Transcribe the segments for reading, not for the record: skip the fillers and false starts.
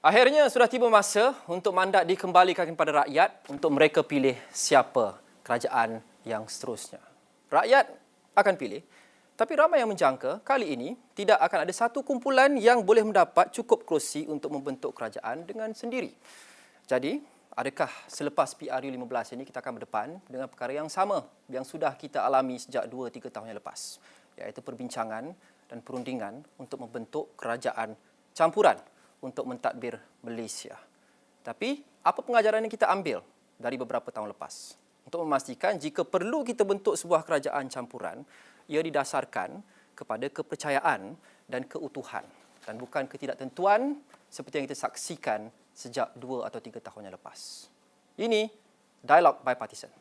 Akhirnya sudah tiba masa untuk mandat dikembalikan kepada rakyat untuk mereka pilih siapa kerajaan yang seterusnya. Rakyat akan pilih, tapi ramai yang menjangka kali ini tidak akan ada satu kumpulan yang boleh mendapat cukup kerusi untuk membentuk kerajaan dengan sendiri. Jadi, adakah selepas PRU15 ini kita akan berdepan dengan perkara yang sama yang sudah kita alami sejak 2-3 tahun yang lepas, iaitu perbincangan dan perundingan untuk membentuk kerajaan campuran untuk mentadbir Malaysia. Tapi, apa pengajaran yang kita ambil dari beberapa tahun lepas? Untuk memastikan jika perlu kita bentuk sebuah kerajaan campuran, ia didasarkan kepada kepercayaan dan keutuhan dan bukan ketidaktentuan seperti yang kita saksikan sejak 2 atau 3 tahun yang lepas. Ini Dialog Bipartisan.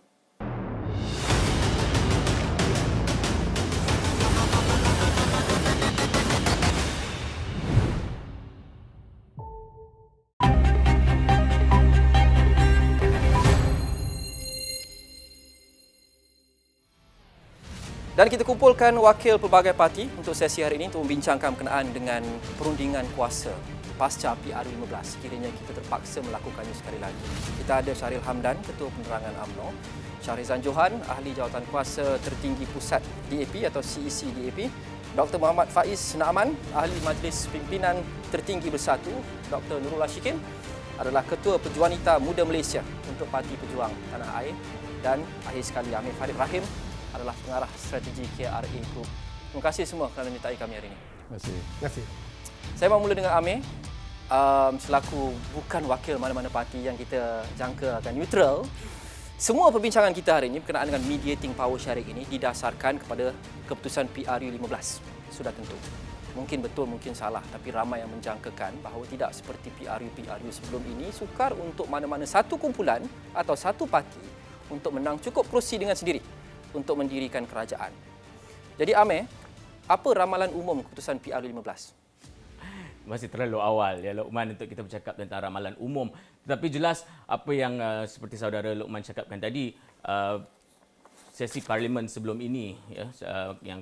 Dan kita kumpulkan wakil pelbagai parti untuk sesi hari ini untuk membincangkan berkenaan dengan perundingan kuasa pasca PRU15 sekiranya kita terpaksa melakukannya sekali lagi. Kita ada Syahril Hamdan, Ketua Penerangan UMNO, Syahrizan Johan, Ahli Jawatan Kuasa Tertinggi Pusat DAP atau CEC DAP, Dr. Muhammad Faiz Naaman, Ahli Majlis Pimpinan Tertinggi Bersatu, Dr. Nurul Ashikin adalah Ketua Pejuanita Muda Malaysia untuk Parti Pejuang Tanah Air, dan akhir sekali Amir Farid Rahim adalah pengarah strategi KRA Group. Terima kasih semua kerana menyertai kami hari ini. Terima kasih. Saya mahu mula dengan Amir. Selaku bukan wakil mana-mana parti yang kita jangka akan neutral, semua perbincangan kita hari ini berkenaan dengan mediating power sharing ini didasarkan kepada keputusan PRU15. Sudah tentu. Mungkin betul, mungkin salah, tapi ramai yang menjangkakan bahawa tidak seperti PRU sebelum ini sukar untuk mana-mana satu kumpulan atau satu parti untuk menang cukup kerusi dengan sendiri untuk mendirikan kerajaan. Jadi Amir, apa ramalan umum keputusan PRU15? Masih terlalu awal ya Luqman untuk kita bercakap tentang ramalan umum. Tetapi jelas apa yang seperti saudara Luqman cakapkan tadi, sesi parlimen sebelum ini ya, yang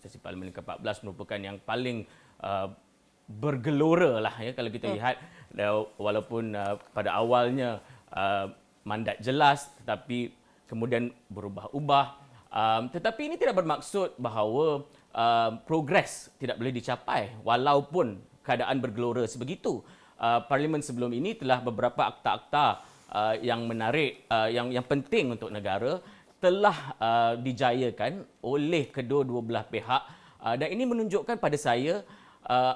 sesi parlimen ke-14 merupakan yang paling bergelora lah ya kalau kita lihat, walaupun pada awalnya mandat jelas tetapi kemudian berubah-ubah. Tetapi ini tidak bermaksud bahawa progres tidak boleh dicapai walaupun keadaan bergelora sebegitu. Parlimen sebelum ini telah beberapa akta-akta yang menarik, yang penting untuk negara telah dijayakan oleh kedua-dua belah pihak, dan ini menunjukkan pada saya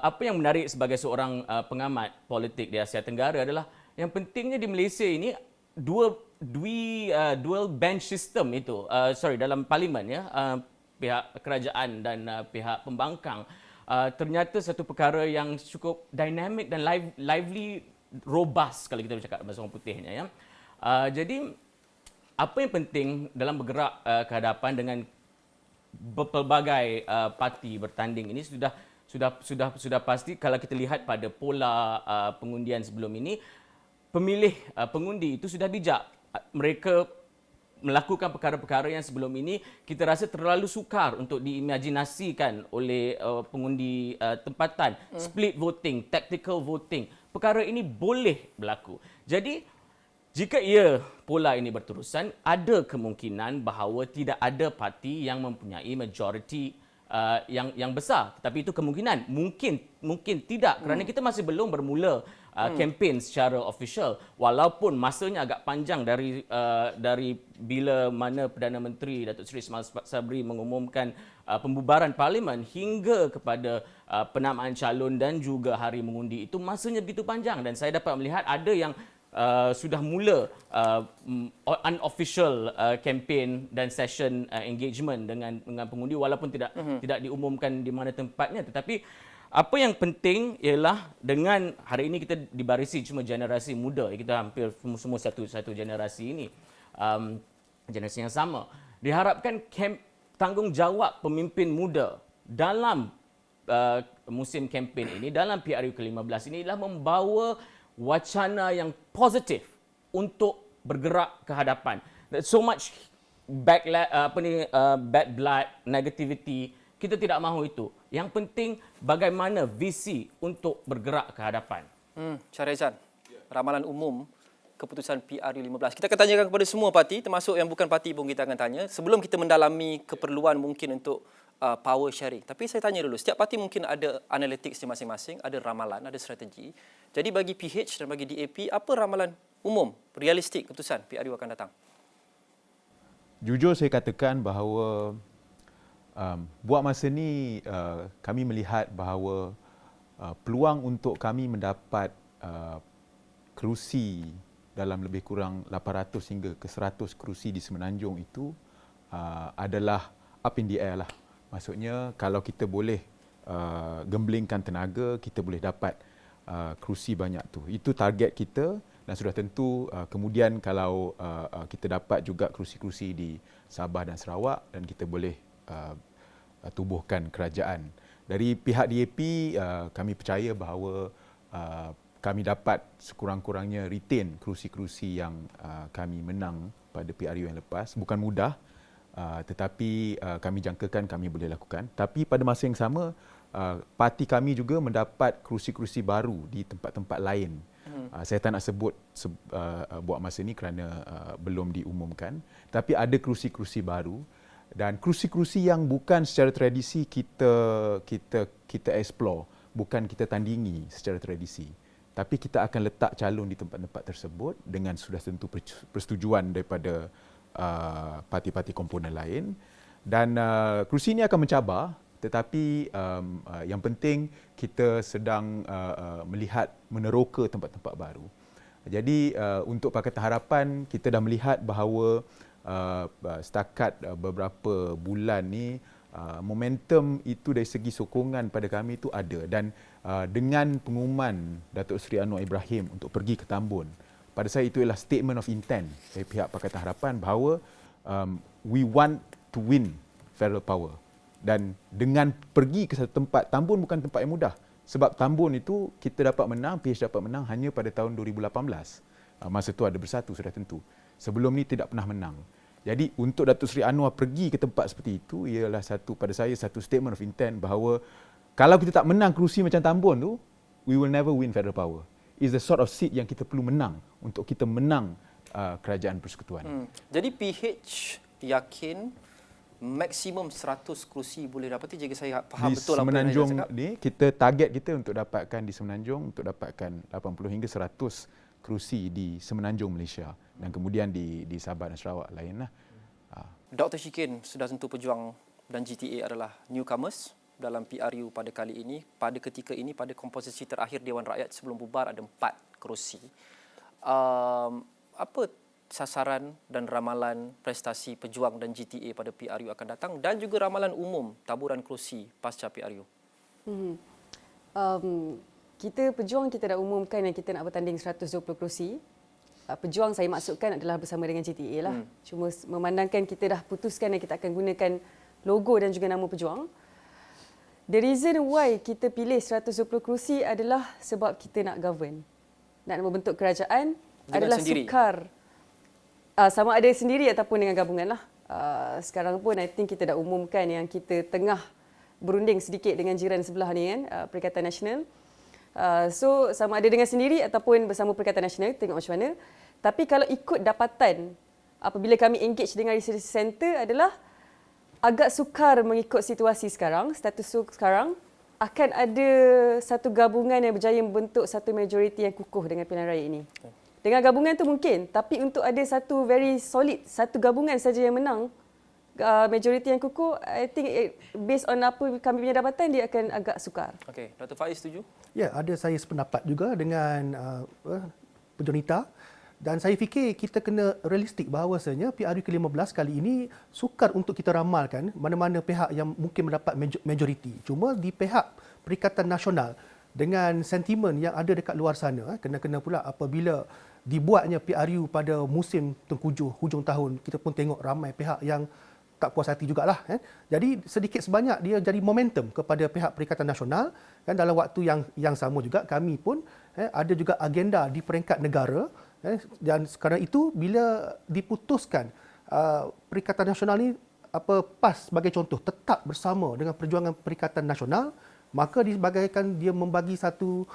apa yang menarik sebagai seorang pengamat politik di Asia Tenggara adalah yang pentingnya di Malaysia ini dual bench system itu, dalam parlimen ya, pihak kerajaan dan pihak pembangkang, ternyata satu perkara yang cukup dynamic dan lively, robust kalau kita bercakap bahasa orang putihnya ya. Jadi apa yang penting dalam bergerak ke hadapan dengan pelbagai parti bertanding ini sudah pasti. Kalau kita lihat pada pola pengundian sebelum ini, pengundi itu sudah bijak. Mereka melakukan perkara-perkara yang sebelum ini kita rasa terlalu sukar untuk diimajinasikan oleh pengundi tempatan. Split voting, tactical voting. Perkara ini boleh berlaku. Jadi, jika pola ini berterusan, ada kemungkinan bahawa tidak ada parti yang mempunyai majoriti yang besar. Tetapi itu kemungkinan. Mungkin tidak, kerana kita masih belum bermula kempen secara official, walaupun masanya agak panjang dari bila mana Perdana Menteri Datuk Seri Ismail Sabri mengumumkan pembubaran parlimen hingga kepada penamaan calon dan juga hari mengundi, itu masanya begitu panjang, dan saya dapat melihat ada yang sudah mula unofficial campaign dan session engagement dengan pengundi walaupun tidak diumumkan di mana tempatnya. Tetapi apa yang penting ialah dengan hari ini kita dibarisi cuma generasi muda, kita hampir semua satu generasi ini, generasi yang sama. Diharapkan tanggungjawab pemimpin muda dalam musim kempen ini, dalam PRU ke-15 ini ialah membawa wacana yang positif untuk bergerak ke hadapan. So much bad blood, negativity, kita tidak mahu itu. Yang penting bagaimana visi untuk bergerak ke hadapan. Syarizan, ramalan umum keputusan PRU 15. Kita akan tanyakan kepada semua parti, termasuk yang bukan parti pun kita akan tanya. Sebelum kita mendalami keperluan mungkin untuk power sharing. Tapi saya tanya dulu, setiap parti mungkin ada analytics di masing-masing, ada ramalan, ada strategi. Jadi bagi PH dan bagi DAP, apa ramalan umum, realistik keputusan PRU akan datang? Jujur saya katakan bahawa buat masa ni kami melihat bahawa peluang untuk kami mendapat kerusi dalam lebih kurang 800 hingga ke 100 kerusi di Semenanjung itu adalah up in the air lah. Maksudnya kalau kita boleh gemblingkan tenaga, kita boleh dapat kerusi banyak tu. Itu target kita dan sudah tentu kemudian kalau kita dapat juga kerusi-kerusi di Sabah dan Sarawak dan kita boleh tubuhkan kerajaan. Dari pihak DAP, kami percaya bahawa kami dapat sekurang-kurangnya retain kerusi-kerusi yang kami menang pada PRU yang lepas. Bukan mudah, tetapi kami jangkakan kami boleh lakukan. Tapi pada masa yang sama, parti kami juga mendapat kerusi-kerusi baru di tempat-tempat lain. Saya tak nak sebut buat masa ini kerana belum diumumkan. Tapi ada kerusi-kerusi baru. Dan kerusi-kerusi yang bukan secara tradisi kita explore, bukan kita tandingi secara tradisi. Tapi kita akan letak calon di tempat-tempat tersebut dengan sudah tentu persetujuan daripada parti-parti komponen lain. Dan kerusi ini akan mencabar, tetapi yang penting kita sedang melihat meneroka tempat-tempat baru. Jadi untuk Pakatan Harapan kita dah melihat bahawa setakat beberapa bulan ni momentum itu dari segi sokongan pada kami itu ada dan dengan pengumuman Datuk Seri Anwar Ibrahim untuk pergi ke Tambun, pada saya itu adalah statement of intent dari pihak Pakatan Harapan bahawa we want to win federal power. Dan dengan pergi ke satu tempat, Tambun bukan tempat yang mudah. Sebab Tambun itu kita dapat menang, PH dapat menang hanya pada tahun 2018. Masa itu ada bersatu sudah tentu. Sebelum ni tidak pernah menang. Jadi untuk Datuk Seri Anwar pergi ke tempat seperti itu ialah pada saya satu statement of intent bahawa kalau kita tak menang kerusi macam Tambun tu, we will never win federal power. It's the sort of seat yang kita perlu menang untuk kita menang kerajaan persekutuan. Jadi PH yakin maksimum 100 kerusi boleh dapati jika saya faham di betul apa yang Semenanjung saya cakap. ni kita target kita untuk dapatkan di Semenanjung untuk dapatkan 80 hingga 100 kerusi di Semenanjung Malaysia dan kemudian di Sabah dan Sarawak lainlah. Dr. Shikin sudah tentu pejuang dan GTA adalah newcomers dalam PRU pada kali ini. Pada ketika ini, pada komposisi terakhir Dewan Rakyat sebelum bubar ada 4 kerusi. Apa sasaran dan ramalan prestasi pejuang dan GTA pada PRU akan datang dan juga ramalan umum taburan kerusi pasca PRU? Kita pejuang kita dah umumkan yang kita nak bertanding 120 kerusi. Pejuang saya maksudkan adalah bersama dengan GTA lah. Cuma memandangkan kita dah putuskan yang kita akan gunakan logo dan juga nama pejuang. The reason why kita pilih 120 kerusi adalah sebab kita nak govern. Nak membentuk kerajaan Dengan adalah sendiri? sukar. Sama ada sendiri ataupun dengan gabungan lah. Sekarang pun I think kita dah umumkan yang kita tengah berunding sedikit dengan jiran sebelah ni kan, Perikatan Nasional. So sama ada dengan sendiri ataupun bersama Perikatan Nasional, tengok macam mana. Tapi kalau ikut dapatan apabila kami engage dengan research center adalah agak sukar mengikut situasi sekarang, status sekarang akan ada satu gabungan yang berjaya membentuk satu majoriti yang kukuh dengan pilihan raya ini. Dengan gabungan tu mungkin, tapi untuk ada satu very solid, satu gabungan saja yang menang, majoriti yang kukuh, I think based on apa kami punya dapatan, dia akan agak sukar. Okey, Dr. Faiz setuju? Ya, ada saya sependapat juga dengan Pejonita. Dan saya fikir kita kena realistik bahawasanya PRU ke-15 kali ini sukar untuk kita ramalkan mana-mana pihak yang mungkin mendapat majoriti. Cuma di pihak Perikatan Nasional dengan sentimen yang ada dekat luar sana, kena-kena pula apabila dibuatnya PRU pada musim tengkujuh hujung tahun, kita pun tengok ramai pihak yang tak puas hati jugalah. Jadi sedikit sebanyak dia jadi momentum kepada pihak Perikatan Nasional. Dan dalam waktu yang sama juga kami pun ada juga agenda di peringkat negara. Dan sekarang itu bila diputuskan Perikatan Nasional ni PAS sebagai contoh tetap bersama dengan perjuangan Perikatan Nasional, maka disebagaikan dia membagi satu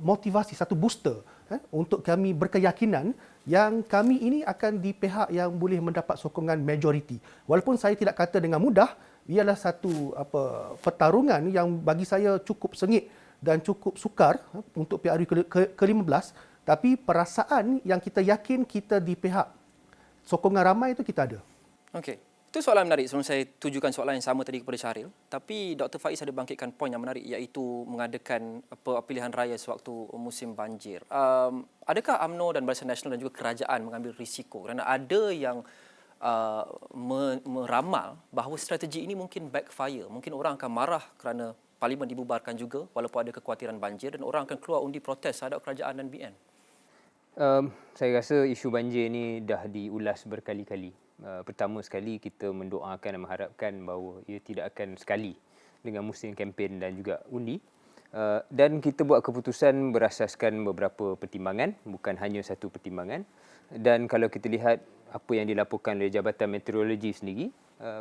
motivasi, satu booster untuk kami berkeyakinan yang kami ini akan di pihak yang boleh mendapat sokongan majoriti. Walaupun saya tidak kata dengan mudah, ialah satu pertarungan yang bagi saya cukup sengit dan cukup sukar untuk PRU ke-15, tapi perasaan yang kita yakin kita di pihak sokongan ramai itu kita ada. Okey. Itu soalan menarik sebelum saya tujukan soalan yang sama tadi kepada Syahril. Tapi Dr. Faiz ada bangkitkan poin yang menarik iaitu mengadakan pilihan raya sewaktu musim banjir. Adakah UMNO dan Barisan Nasional dan juga kerajaan mengambil risiko? Kerana ada yang meramal bahawa strategi ini mungkin backfire. Mungkin orang akan marah kerana parlimen dibubarkan juga walaupun ada kekhawatiran banjir dan orang akan keluar undi protes terhadap kerajaan dan BN. Saya rasa isu banjir ni dah diulas berkali-kali. Pertama sekali kita mendoakan dan mengharapkan bahawa ia tidak akan sekali dengan musim kempen dan juga undi. Dan kita buat keputusan berasaskan beberapa pertimbangan, bukan hanya satu pertimbangan. Dan kalau kita lihat apa yang dilaporkan oleh Jabatan Meteorologi sendiri,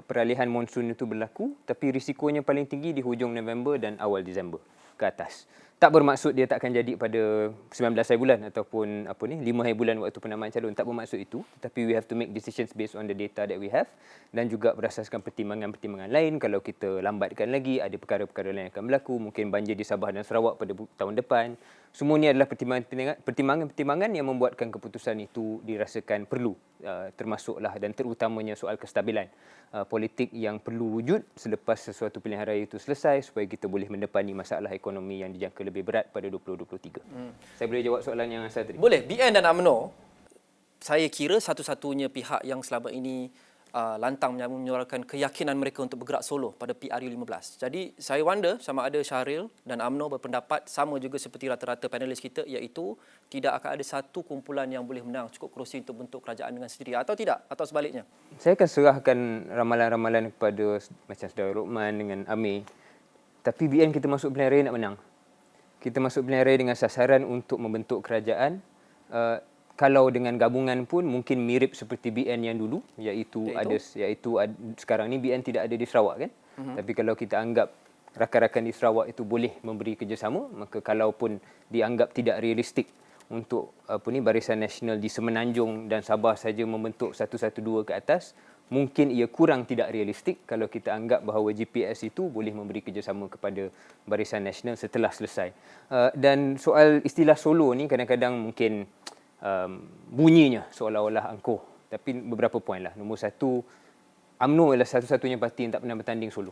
peralihan monsun itu berlaku tapi risikonya paling tinggi di hujung November dan awal Disember ke atas. Tak bermaksud dia tak akan jadi pada 19 hari bulan ataupun 5 hari bulan waktu penamaan calon. Tak bermaksud itu. Tapi we have to make decisions based on the data that we have. Dan juga berasaskan pertimbangan-pertimbangan lain. Kalau kita lambatkan lagi, ada perkara-perkara lain yang akan berlaku. Mungkin banjir di Sabah dan Sarawak pada tahun depan. Semua ini adalah pertimbangan-pertimbangan yang membuatkan keputusan itu dirasakan perlu. Termasuklah dan terutamanya soal kestabilan politik yang perlu wujud selepas sesuatu pilihan raya itu selesai supaya kita boleh mendepani masalah ekonomi yang dijangka lebih berat pada 2023. Saya boleh jawab soalan yang saya tadi? Boleh. BN dan UMNO, saya kira satu-satunya pihak yang selama ini lantang menyuarakan keyakinan mereka untuk bergerak solo pada PRU 15. Jadi saya wonder sama ada Syahril dan UMNO berpendapat sama juga seperti rata-rata panelis kita iaitu tidak akan ada satu kumpulan yang boleh menang cukup kerusi untuk bentuk kerajaan dengan sendiri atau tidak atau sebaliknya. Saya akan serahkan ramalan-ramalan kepada macam Saudara Rokman dengan Amir. Tapi BN kita masuk pilihan raya nak menang. Kita masuk pilihan raya dengan sasaran untuk membentuk kerajaan. Kalau dengan gabungan pun mungkin mirip seperti BN yang dulu iaitu sekarang ni BN tidak ada di Sarawak kan. Tapi kalau kita anggap rakan-rakan di Sarawak itu boleh memberi kerjasama, maka kalaupun dianggap tidak realistik untuk Barisan Nasional di Semenanjung dan Sabah saja membentuk 112 ke atas, mungkin ia kurang tidak realistik kalau kita anggap bahawa GPS itu boleh memberi kerjasama kepada Barisan Nasional setelah selesai. Dan soal istilah solo ni kadang-kadang mungkin bunyinya seolah-olah angkuh. Tapi beberapa poin lah. Nombor satu, UMNO adalah satu-satunya parti yang tak pernah bertanding solo.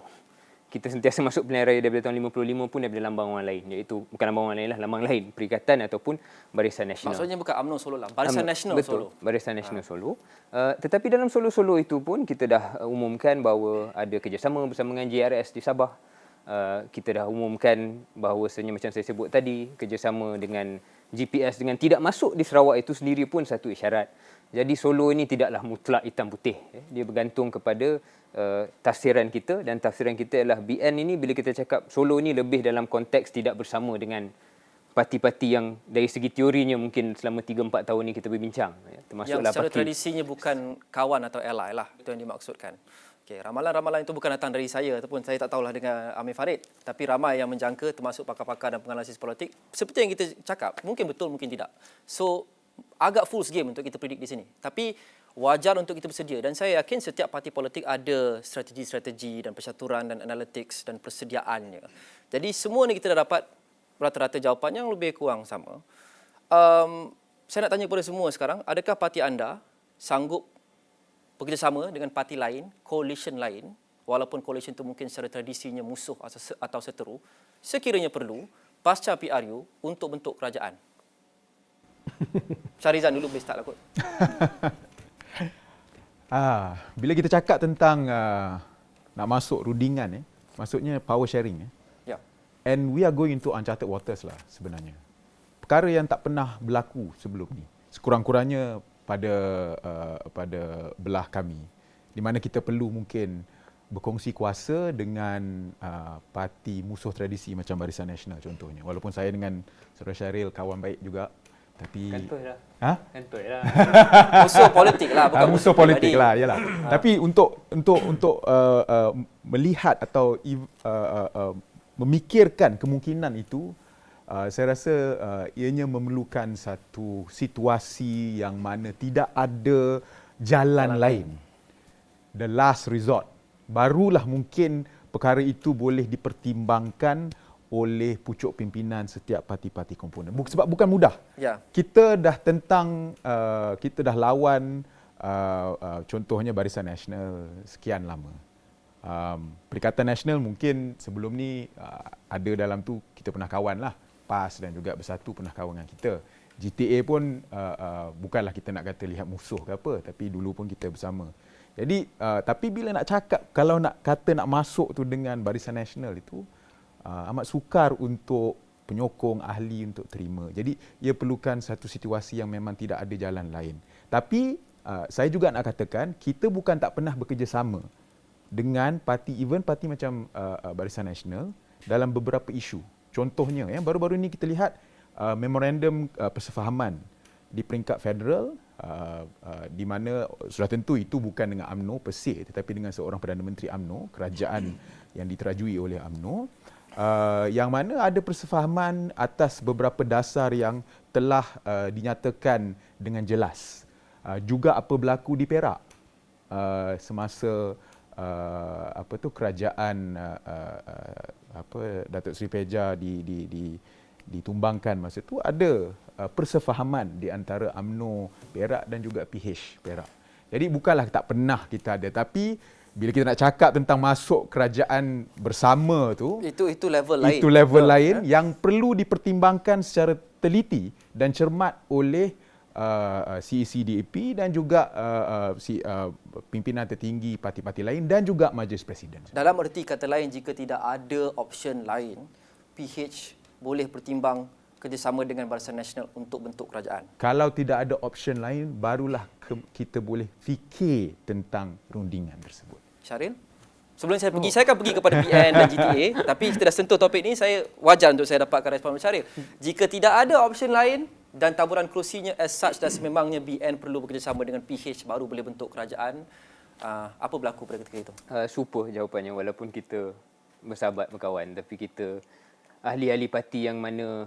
Kita sentiasa masuk pilihan raya daripada tahun 55 pun daripada lambang orang lain. Iaitu, bukan lambang orang lain lah, lambang lain. Perikatan ataupun Barisan Nasional. Maksudnya bukan UMNO solo lah. Barisan Nasional betul, solo. Barisan Nasional solo. Tetapi dalam solo-solo itu pun kita dah umumkan bahawa ada kerjasama bersama dengan JRS di Sabah. Kita dah umumkan bahawasanya macam saya sebut tadi, kerjasama dengan GPS dengan tidak masuk di Sarawak itu sendiri pun satu isyarat. Jadi solo ini tidaklah mutlak hitam putih. Dia bergantung kepada tafsiran kita dan tafsiran kita adalah BN ini bila kita cakap solo ini lebih dalam konteks tidak bersama dengan parti-parti yang dari segi teorinya mungkin selama 3-4 tahun ini kita berbincang. Yang Termasuklah secara tradisinya bukan kawan atau ally lah. Itu yang dimaksudkan. Okay, ramalan-ramalan itu bukan datang dari saya ataupun saya tak tahulah dengan Amir Farid. Tapi ramai yang menjangka termasuk pakar-pakar dan penganalisis politik. Seperti yang kita cakap, mungkin betul, mungkin tidak. So, agak fool's game untuk kita predict di sini. Tapi wajar untuk kita bersedia. Dan saya yakin setiap parti politik ada strategi-strategi dan percaturan dan analytics dan persediaannya. Jadi semua ni kita dah dapat rata-rata jawapan yang lebih kurang sama. Saya nak tanya kepada semua sekarang, adakah parti anda sanggup bekerjasama dengan parti lain, coalition lain, walaupun coalition itu mungkin secara tradisinya musuh atau seteru, sekiranya perlu, pasca PRU untuk bentuk kerajaan? Syarizan dulu boleh start lah kot. Bila kita cakap tentang nak masuk rundingan, maksudnya power sharing. Ya. And we are going into uncharted waters lah sebenarnya. Perkara yang tak pernah berlaku sebelum ni. Sekurang-kurangnya pada belah kami, di mana kita perlu mungkin berkongsi kuasa dengan parti musuh tradisi macam Barisan Nasional contohnya. Walaupun saya dengan Saudara Syahril kawan baik juga, tapi kantoi lah. Kantoi lah. Musuh politik lah, bukan musuh politik lah, yalah. Tapi untuk melihat atau memikirkan kemungkinan itu, saya rasa ianya memerlukan satu situasi yang mana tidak ada jalan lain. The last resort. Barulah mungkin perkara itu boleh dipertimbangkan oleh pucuk pimpinan setiap parti-parti komponen. Sebab bukan mudah. Ya. Kita dah kita dah lawan contohnya Barisan Nasional sekian lama. Perikatan Nasional mungkin sebelum ni ada dalam tu kita pernah kawan lah. PAS dan juga Bersatu pernah kawan dengan kita. GTA pun bukanlah kita nak kata lihat musuh ke apa, tapi dulu pun kita bersama. Jadi tapi bila nak cakap, kalau nak kata nak masuk tu dengan Barisan Nasional itu amat sukar untuk penyokong ahli untuk terima. Jadi ia perlukan satu situasi yang memang tidak ada jalan lain. Tapi saya juga nak katakan kita bukan tak pernah bekerjasama dengan parti, even parti macam Barisan Nasional dalam beberapa isu. Contohnya, baru-baru ini kita lihat memorandum persefahaman di peringkat federal, di mana sudah tentu itu bukan dengan UMNO per se, tetapi dengan seorang Perdana Menteri UMNO, kerajaan yang diterajui oleh UMNO, yang mana ada persefahaman atas beberapa dasar yang telah dinyatakan dengan jelas. Juga apa berlaku di Perak semasa kerajaan Datuk Seri Peja ditumbangkan masa itu, ada persefahaman di antara UMNO Perak dan juga PH Perak. Jadi bukanlah tak pernah kita ada, tapi bila kita nak cakap tentang masuk kerajaan bersama tu, itu level lain. Itu level lain yang perlu dipertimbangkan secara teliti dan cermat oleh CEC-DAP dan juga pimpinan tertinggi parti-parti lain dan juga Majlis Presiden. Dalam erti kata lain, jika tidak ada option lain, PH boleh pertimbang kerjasama dengan Barisan Nasional untuk bentuk kerajaan. Kalau tidak ada option lain, barulah kita boleh fikir tentang rundingan tersebut. Syaril? Sebelum saya pergi, saya akan pergi kepada BN dan GTA. Tapi kita dah sentuh topik ni, saya wajar untuk saya dapatkan respon Syaril. Jika tidak ada option lain dan taburan kerusinya as such dan sememangnya BN perlu bekerjasama dengan PH baru boleh bentuk kerajaan, apa berlaku pada ketika itu? Super jawapannya, walaupun kita bersahabat berkawan, tapi kita ahli-ahli parti yang mana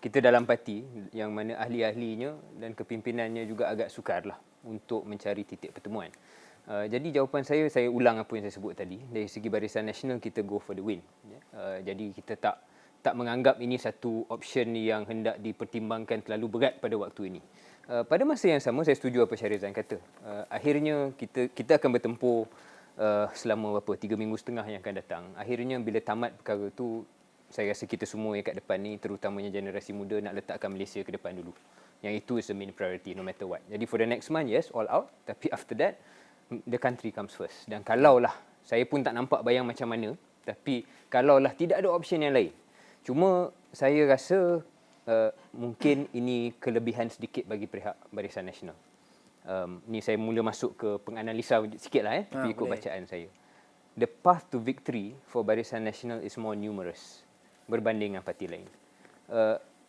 kita dalam parti yang mana ahli-ahlinya dan kepimpinannya juga agak sukarlah untuk mencari titik pertemuan. Jadi jawapan saya ulang apa yang saya sebut tadi. Dari segi Barisan Nasional, kita go for the win. Jadi kita tak menganggap ini satu option yang hendak dipertimbangkan terlalu berat pada waktu ini. Pada masa yang sama, saya setuju apa Syarizan kata. Akhirnya kita akan bertempur selama 3 minggu setengah yang akan datang. Akhirnya bila tamat perkara itu, saya rasa kita semua yang kat depan ni, terutamanya generasi muda, nak letakkan Malaysia ke depan dulu. Yang itu is the main priority no matter what. Jadi for the next month, yes, all out. Tapi after that, the country comes first. Dan kalaulah, saya pun tak nampak bayang macam mana, tapi kalaulah tidak ada option yang lain. Cuma saya rasa mungkin ini kelebihan sedikit bagi pihak Barisan Nasional. Ni saya mula masuk ke penganalisa sikit lah, tapi ikut bacaan saya. The path to victory for Barisan Nasional is more numerous berbanding dengan parti lain.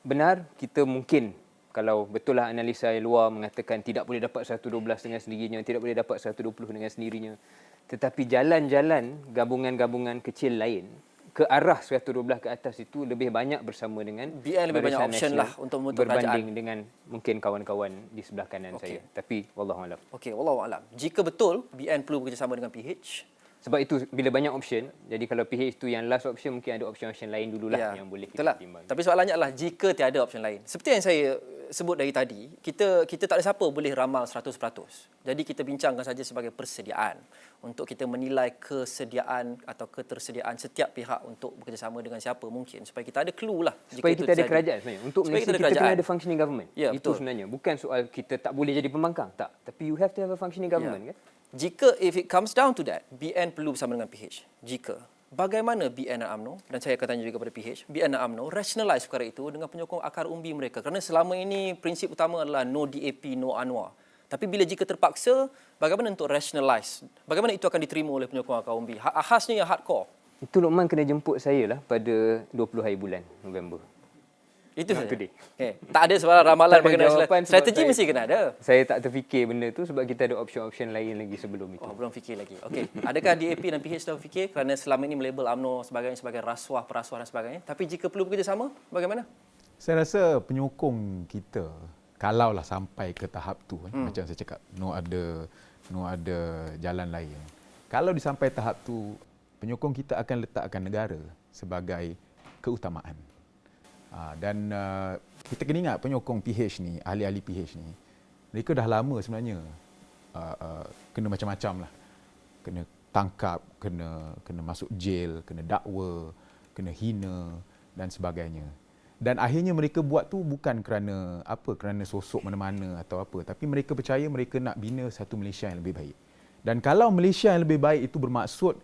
Benar, kita mungkin, kalau betul lah analisa yang luar mengatakan tidak boleh dapat 112 dengan sendirinya, tidak boleh dapat 120 dengan sendirinya. Tetapi jalan-jalan gabungan-gabungan kecil lain ke arah 112 ke atas itu lebih banyak bersama dengan BN lebih banyak option lah untuk membentuk berbanding kerajaan dengan mungkin kawan-kawan di sebelah kanan saya. Tapi wallahualam. Okey, wallahualam. Jika betul BN perlu bekerjasama dengan PH, sebab itu bila banyak option, jadi kalau PH itu yang last option, mungkin ada option-option lain dululah yang boleh kita timbang. Tapi soalannya adalah jika tiada option lain. Seperti yang saya sebut dari tadi, kita tak ada siapa boleh ramal 100%. Jadi kita bincangkan saja sebagai persediaan untuk kita menilai kesediaan atau ketersediaan setiap pihak untuk bekerjasama dengan siapa mungkin, supaya kita ada clue lah. Supaya kita ada kerajaan sebenarnya. Untuk Malaysia kita kena ada functioning government. Ya, itu betul. sebenarnya. Bukan soal kita tak boleh jadi pembangkang. Tak. Tapi you have to have a functioning government. Kan? Jika if it comes down to that, BN perlu bersama dengan PH. Jika, bagaimana BN dan UMNO, dan saya akan tanya juga kepada PH, BN dan UMNO rationalize perkara itu dengan penyokong akar umbi mereka. Kerana selama ini prinsip utama adalah no DAP, no Anwar. Tapi bila jika terpaksa, bagaimana untuk rationalize? Bagaimana itu akan diterima oleh penyokong akar umbi? Khasnya yang hardcore. Itu Luqman kena jemput saya lah pada 20 hari bulan November. Itu not saja. today. Tak ada soalan ramalan Tak ada mengenai jawapan sebab strategi saya- mesti kena ada. Saya tak terfikir benda tu sebab kita ada option-option lain lagi sebelum itu. Oh, belum fikir lagi. Okey. Adakah DAP dan PH dah fikir kerana selama ini melabel UMNO sebagai rasuah, perasuah dan sebagainya. Tapi jika perlu bekerjasama, bagaimana? Saya rasa penyokong kita kalaulah sampai ke tahap tu macam saya cakap no ada jalan lain. Kalau disampai tahap tu penyokong kita akan letakkan negara sebagai keutamaan. Dan kita kena ingat penyokong PH ni, ahli-ahli PH ni, mereka dah lama sebenarnya kena macam-macam lah. Kena tangkap, kena masuk jail, kena dakwa, kena hina dan sebagainya. Dan akhirnya mereka buat tu bukan kerana sosok mana-mana atau apa, tapi mereka percaya mereka nak bina satu Malaysia yang lebih baik. Dan kalau Malaysia yang lebih baik itu bermaksud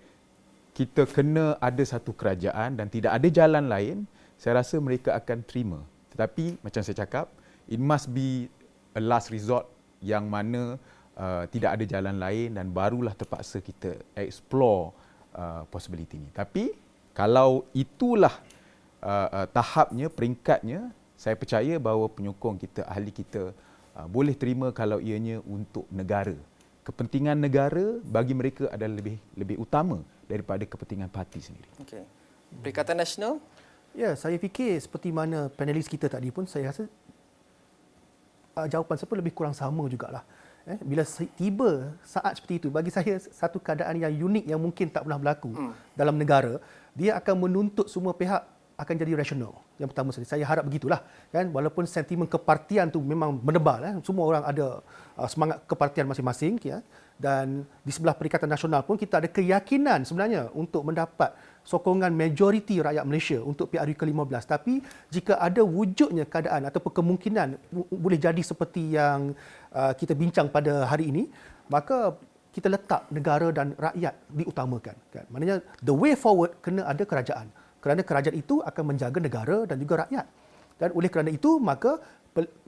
kita kena ada satu kerajaan dan tidak ada jalan lain, saya rasa mereka akan terima. Tetapi macam saya cakap, it must be a last resort yang mana tidak ada jalan lain dan barulah terpaksa kita explore possibility ni. Tapi kalau itulah tahapnya, peringkatnya, saya percaya bahawa penyokong kita, ahli kita boleh terima kalau ianya untuk negara. Kepentingan negara bagi mereka adalah lebih utama daripada kepentingan parti sendiri. Okey. Perikatan Nasional. Ya, saya fikir seperti mana panelis kita tadi pun, saya rasa jawapan saya pun lebih kurang sama jugalah. Bila tiba saat seperti itu, bagi saya satu keadaan yang unik yang mungkin tak pernah berlaku dalam negara, dia akan menuntut semua pihak akan jadi rasional. Yang pertama sekali, saya harap begitulah, kan, walaupun sentimen kepartian tu memang menebal, semua orang ada semangat kepartian masing-masing, ya, dan di sebelah Perikatan Nasional pun kita ada keyakinan sebenarnya untuk mendapat sokongan majoriti rakyat Malaysia untuk PRU ke-15. Tapi jika ada wujudnya keadaan ataupun kemungkinan boleh jadi seperti yang kita bincang pada hari ini, maka kita letak negara dan rakyat diutamakan, kan. Maknanya the way forward kena ada kerajaan. Kerana kerajaan itu akan menjaga negara dan juga rakyat. Dan oleh kerana itu, maka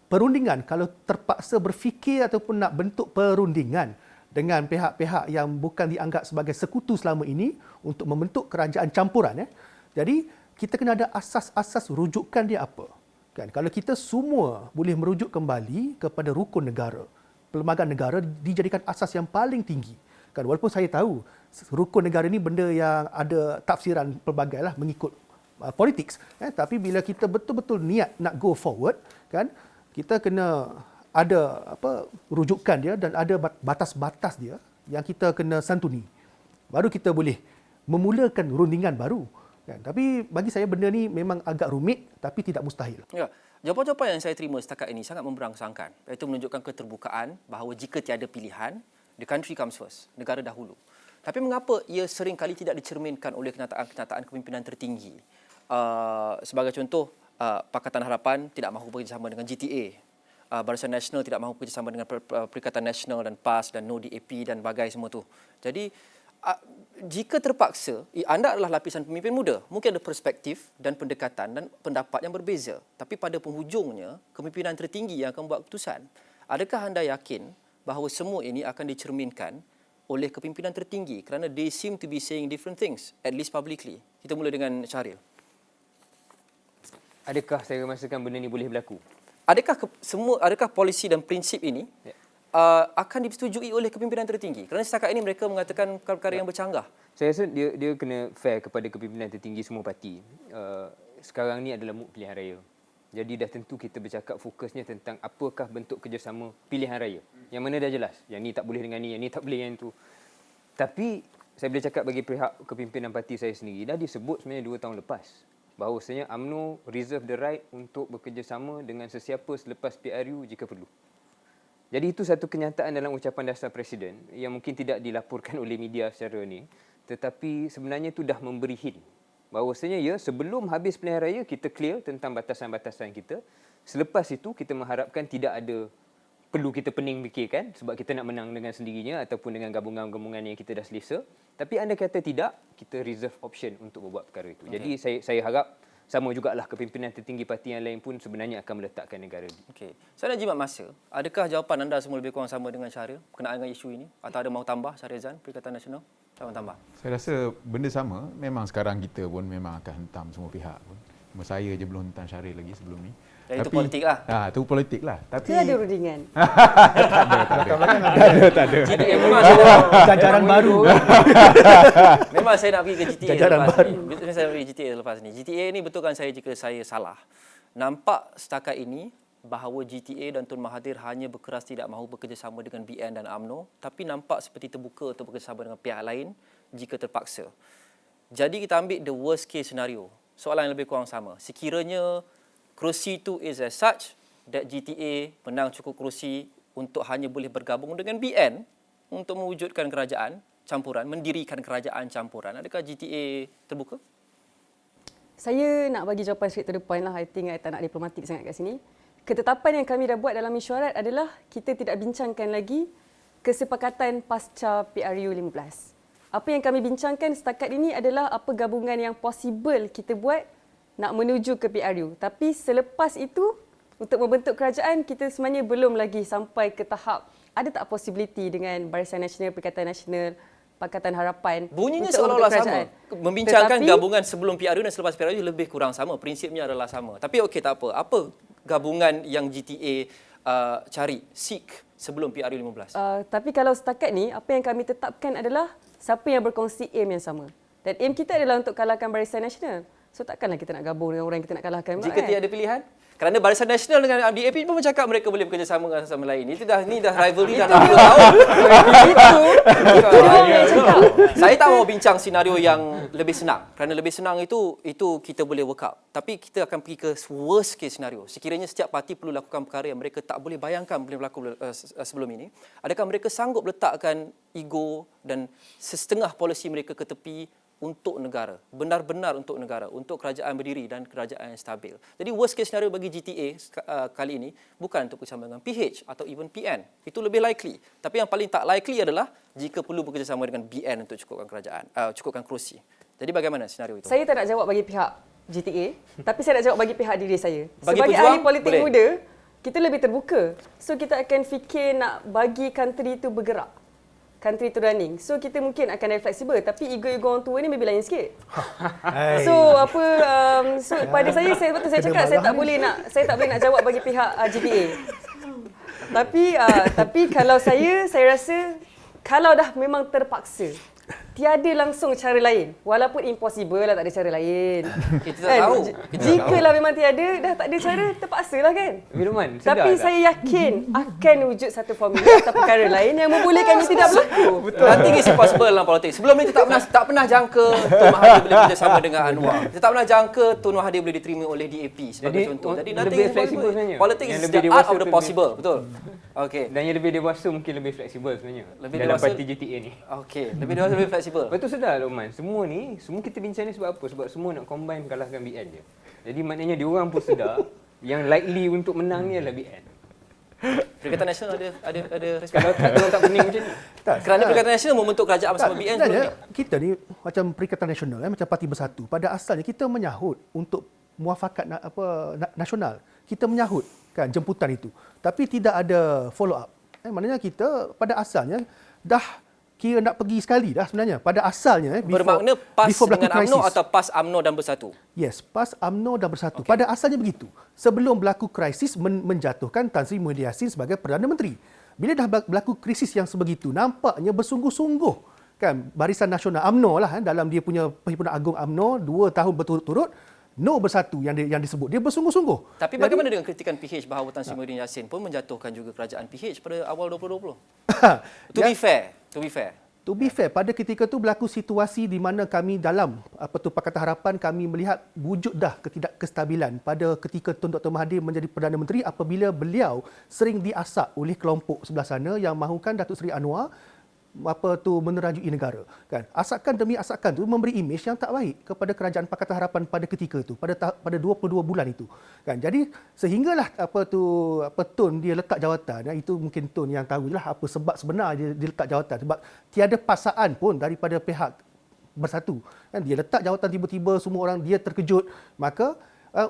perundingan, kalau terpaksa berfikir ataupun nak bentuk perundingan dengan pihak-pihak yang bukan dianggap sebagai sekutu selama ini untuk membentuk kerajaan campuran, jadi kita kena ada asas-asas rujukan dia apa. Kan? Kalau kita semua boleh merujuk kembali kepada rukun negara, perlembagaan negara dijadikan asas yang paling tinggi. Kan, walaupun saya tahu rukun negara ini benda yang ada tafsiran pelbagai lah mengikut politik, tapi bila kita betul-betul niat nak go forward, kan, kita kena ada rujukan dia dan ada batas-batas dia yang kita kena santuni. Baru kita boleh memulakan rundingan baru. Kan. Tapi bagi saya benda ni memang agak rumit tapi tidak mustahil. Ya, jawapan-jawapan yang saya terima setakat ini sangat memberangsangkan. Iaitu menunjukkan keterbukaan bahawa jika tiada pilihan, the country comes first, negara dahulu. Tapi mengapa ia sering kali tidak dicerminkan oleh kenyataan-kenyataan kepimpinan tertinggi? Sebagai contoh, Pakatan Harapan tidak mahu bekerjasama dengan GTA. Barisan Nasional tidak mahu bekerjasama dengan Perikatan Nasional dan PAS dan No DAP dan bagai semua tu. Jadi, jika terpaksa, anda adalah lapisan pemimpin muda. Mungkin ada perspektif dan pendekatan dan pendapat yang berbeza. Tapi pada penghujungnya, kepimpinan tertinggi yang akan membuat keputusan. Adakah anda yakin bahawa semua ini akan dicerminkan oleh kepimpinan tertinggi kerana they seem to be saying different things, at least publicly. Kita mula dengan Syahril. Adakah saya rasakan benda ni boleh berlaku? Adakah polisi dan prinsip ini akan disetujui oleh kepimpinan tertinggi? Kerana setakat ini mereka mengatakan perkara-perkara yang bercanggah. Saya rasa dia kena fair kepada kepimpinan tertinggi semua parti. Sekarang ni adalah mood pilihan raya. Jadi dah tentu kita bercakap fokusnya tentang apakah bentuk kerjasama pilihan raya. Yang mana dah jelas. Yang ni tak boleh dengan ni, yang ni tak boleh dengan tu. Tapi saya boleh cakap bagi pihak kepimpinan parti saya sendiri, dah disebut sebenarnya 2 tahun lepas bahawasanya UMNO reserve the right untuk bekerjasama dengan sesiapa selepas PRU jika perlu. Jadi itu satu kenyataan dalam ucapan dasar Presiden yang mungkin tidak dilaporkan oleh media secara ni, tetapi sebenarnya itu dah memberi hint bahawasanya ya, sebelum habis pilihan raya kita clear tentang batasan-batasan kita. Selepas itu kita mengharapkan tidak ada perlu kita pening fikirkan sebab kita nak menang dengan sendirinya ataupun dengan gabungan-gabungan yang kita dah selesa. Tapi anda kata tidak, kita reserve option untuk membuat perkara itu. Jadi saya harap sama jugalah kepimpinan tertinggi parti yang lain pun sebenarnya akan meletakkan negara. Okey. Saya nak jimat masa. Adakah jawapan anda semua lebih kurang sama dengan Syahril berkenaan dengan isu ini? Atau ada mahu tambah, Syahrizan, Perikatan Nasional? Saya mahu tambah. Saya rasa benda sama. Memang sekarang kita pun memang akan hentam semua pihak pun. Cuma saya je belum Tan Syaril lagi sebelum ni. Dan itu politik lah. Itu politik lah. Tapi Ke ada rundingan? tak ada. GTA memang saya Jajaran baru. memang saya nak pergi ke GTA Jajaran lepas baru. ni. Betul saya nak pergi GTA lepas ni. GTA ni betulkan saya jika saya salah. Nampak setakat ini bahawa GTA dan Tun Mahathir hanya berkeras tidak mahu bekerjasama dengan BN dan UMNO, tapi nampak seperti terbuka untuk bekerjasama dengan pihak lain jika terpaksa. Jadi kita ambil the worst case scenario. Soalan yang lebih kurang sama. Sekiranya kerusi itu is as such that GTA menang cukup kerusi untuk hanya boleh bergabung dengan BN untuk mewujudkan kerajaan campuran, mendirikan kerajaan campuran. Adakah GTA terbuka? Saya nak bagi jawapan straight to the point lah. I think I tak nak diplomatik sangat kat sini. Ketetapan yang kami dah buat dalam mesyuarat adalah kita tidak bincangkan lagi kesepakatan pasca PRU 15. Apa yang kami bincangkan setakat ini adalah apa gabungan yang possible kita buat nak menuju ke PRU. Tapi selepas itu, untuk membentuk kerajaan, kita sebenarnya belum lagi sampai ke tahap ada tak possibility dengan Barisan Nasional, Perikatan Nasional, Pakatan Harapan. Bunyinya untuk seolah-olah membentuk sama. kerajaan. Membincangkan Tetapi- gabungan sebelum PRU dan selepas PRU lebih kurang sama. Prinsipnya adalah sama. Tapi okey, tak apa. Apa gabungan yang GTA cari, seek sebelum PRU 15? Tapi kalau setakat ni, apa yang kami tetapkan adalah siapa yang berkongsi aim yang sama. Dan aim kita adalah untuk kalahkan Barisan Nasional. So takkanlah kita nak gabung dengan orang yang kita nak kalahkan. Jika tiada pilihan? Kerana Barisan Nasional dengan DAP pun bercakap mereka boleh bekerjasama dengan sama lain. Itu dah rivalry dah 2 tahun. Itu dia orang yang cakap. Saya tak mahu bincang senario yang lebih senang. Kerana lebih senang itu kita boleh work out. Tapi kita akan pergi ke worst case scenario. Sekiranya setiap parti perlu lakukan perkara yang mereka tak boleh bayangkan boleh berlaku sebelum ini. Adakah mereka sanggup letakkan ego dan setengah polisi mereka ke tepi untuk negara, benar-benar untuk negara, untuk kerajaan berdiri dan kerajaan yang stabil. Jadi worst case scenario bagi GTA kali ini bukan untuk bersama dengan PH atau even PN. Itu lebih likely. Tapi yang paling tak likely adalah jika perlu bekerjasama dengan BN untuk cukupkan kerajaan, cukupkan kerusi. Jadi bagaimana senario itu? Saya tak nak jawab bagi pihak GTA, tapi saya nak jawab bagi pihak diri saya. Bagi Sebagai pejuang, ahli politik boleh. muda, kita lebih terbuka. So kita akan fikir nak bagi country itu bergerak. Country to running. So kita mungkin akan ada fleksibel, tapi ego-ego orang tua ni lebih lain sikit. So apa so pada saya betul saya Kena cakap saya marah tak ni. boleh nak jawab bagi pihak GTA. Tapi kalau saya rasa kalau dah memang terpaksa, tiada langsung cara lain. Walaupun impossible lah, tak ada cara lain. Kita tak tahu. Jikalau memang tiada, dah tak ada cara, terpaksalah kan. Firman, sedar Tapi tak? saya yakin akan wujud satu formula atau perkara lain yang membolehkan ini tidak berlaku. Nothing is impossible dalam politik. Sebelum ni kita tak pernah jangka Tun Mahathir boleh bekerjasama dengan Anwar. Kita tak pernah jangka Tun Mahathir boleh diterima oleh DAP sebagai Jadi, contoh. Jadi lebih nothing is fleksibel impossible. sebenarnya. Politics Yang is lebih the dewasa art of the tu possible. Betul. Okey. Dan yang lebih dewasa mungkin lebih fleksibel sebenarnya. Lebih dalam dewasa- parti GTA ni. Okey. Lebih dewasa, lebih fleksibel. Lepas tu sedar Lokman, semua kita bincang ni sebab apa? Sebab semua nak combine kalahkan BN je. Jadi maknanya diorang pun sedar yang likely untuk menang ni adalah BN. Perikatan Nasional ada respon. Kalau tak pening macam ni. Kerana Perikatan Nasional membentuk kerajaan bersama BN sebelum sebenarnya ni. kita ni macam Perikatan Nasional macam Parti Bersatu. Pada asalnya kita menyahut untuk muafakat nasional. Kita menyahut kan jemputan itu. Tapi tidak ada follow up. Maknanya kita pada asalnya dah kira nak pergi sekali dah sebenarnya. Pada asalnya Bermakna PAS before berlaku dengan UMNO krisis. atau PAS UMNO dan Bersatu? Yes, PAS, UMNO dan Bersatu. Okay. Pada asalnya begitu. Sebelum berlaku krisis menjatuhkan Tan Sri Muhyiddin Yassin sebagai Perdana Menteri. Bila dah berlaku krisis yang sebegitu, nampaknya bersungguh-sungguh kan Barisan Nasional UMNO lah dalam dia punya Perhimpunan Agung UMNO 2 tahun berturut-turut No Bersatu yang disebut. Dia bersungguh-sungguh. Tapi bagaimana dengan kritikan PH bahawa Tan Sri Muhyiddin Yassin pun menjatuhkan juga kerajaan PH pada awal 2020? To be fair, pada ketika itu berlaku situasi di mana kami dalam Pakatan Harapan kami melihat wujud dah ketidakkestabilan pada ketika Tun Dr. Mahathir menjadi Perdana Menteri apabila beliau sering diasak oleh kelompok sebelah sana yang mahukan Datuk Seri Anwar menerajui negara kan. Asakan demi asakan tu memberi imej yang tak baik kepada kerajaan Pakatan Harapan pada ketika itu pada 22 bulan itu kan. Jadi sehinggalah Tun dia letak jawatan, itu mungkin Tun yang tahulah apa sebab sebenar dia letak jawatan, sebab tiada paksaan pun daripada pihak Bersatu kan. Dia letak jawatan tiba-tiba, semua orang dia terkejut, maka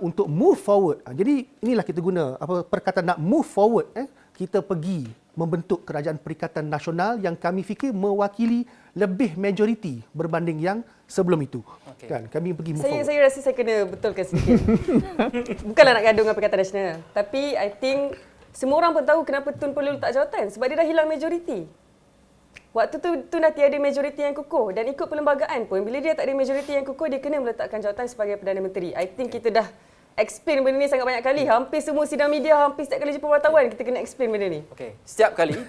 untuk move forward. Jadi inilah kita guna perkataan nak move forward, kita pergi membentuk kerajaan perikatan nasional yang kami fikir mewakili lebih majoriti berbanding yang sebelum itu. Okey. Kan kami pergi move forward. Saya rasa saya kena betulkan sedikit. Bukanlah nak gaduh dengan Perikatan Nasional. Tapi I think semua orang pun tahu kenapa Tun perlu letak jawatan. Sebab dia dah hilang majoriti. Waktu tu Tun dah tiada majoriti yang kukuh. Dan ikut perlembagaan pun, bila dia tak ada majoriti yang kukuh, dia kena meletakkan jawatan sebagai Perdana Menteri. I think kita dah explain benda ni sangat banyak kali. Hampir semua sidang media, hampir setiap kali jumpa wartawan, kita kena explain benda ni. Okey. Setiap kali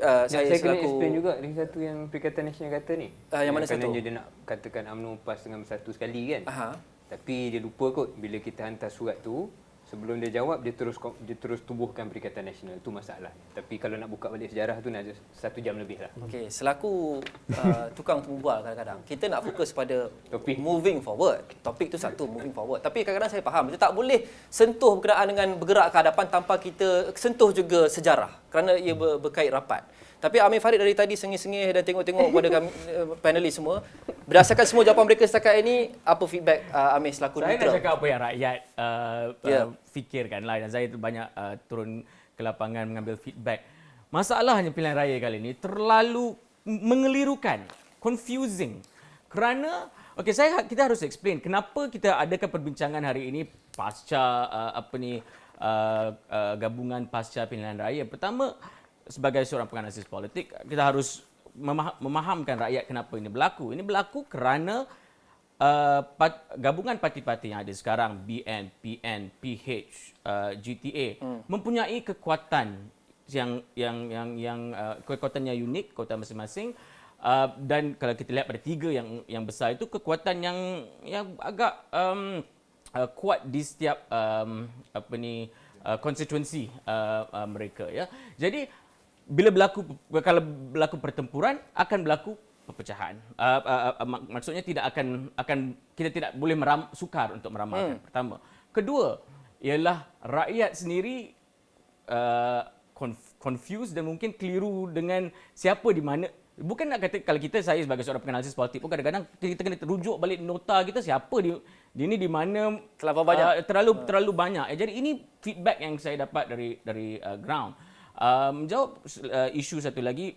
Saya kena selaku explain juga lagi satu yang Perikatan Nasional kata ni. yang mana satu? Katanya dia nak katakan UMNO PAS dengan bersatu sekali kan. Aha. Tapi dia lupa kot bila kita hantar surat tu, sebelum dia jawab dia terus tubuhkan Perikatan Nasional. Itu masalah. Tapi kalau nak buka balik sejarah tu nak 1 jam lebih lah. Okey, selaku tukang tunggual kadang-kadang, kita nak fokus pada Topik. moving forward. Topik tu satu, moving forward. Tapi kadang-kadang saya faham, kita tak boleh sentuh berkenaan dengan bergerak ke hadapan tanpa kita sentuh juga sejarah kerana ia berkait rapat. Tapi Amir Farid dari tadi sengih-sengih dan tengok-tengok kepada kami panelis semua. Berdasarkan semua jawapan mereka setakat ini, apa feedback Amir selaku Saya nak neutral? cakap apa yang rakyat Ya. fikirkan lah, dan saya banyak turun ke lapangan mengambil feedback. Masalahnya pilihan raya kali ini terlalu mengelirukan, confusing. Kerana kita harus explain kenapa kita adakan perbincangan hari ini pasca gabungan pasca pilihan raya. Pertama, sebagai seorang penganalisis politik, kita harus memahamkan rakyat kenapa ini berlaku. Ini berlaku kerana gabungan parti-parti yang ada sekarang, BN, PN, PH, GTA mempunyai kekuatan yang kekuatan yang unik, kekuatan masing-masing. Dan kalau kita lihat pada 3 yang besar itu, kekuatan yang agak kuat di setiap konstituensi mereka, ya. Jadi kalau berlaku pertempuran, akan berlaku perpecahan. Maksudnya kita tidak boleh sukar untuk meramalkan. Pertama. Kedua, ialah rakyat sendiri confused dan mungkin keliru dengan siapa di mana. Bukan nak kata, kalau saya sebagai seorang penganalisis politik pun kadang-kadang kita kena rujuk balik nota kita, siapa dia ni di mana, Terlalu banyak. terlalu banyak. Jadi ini feedback yang saya dapat dari ground. Menjawab isu satu lagi,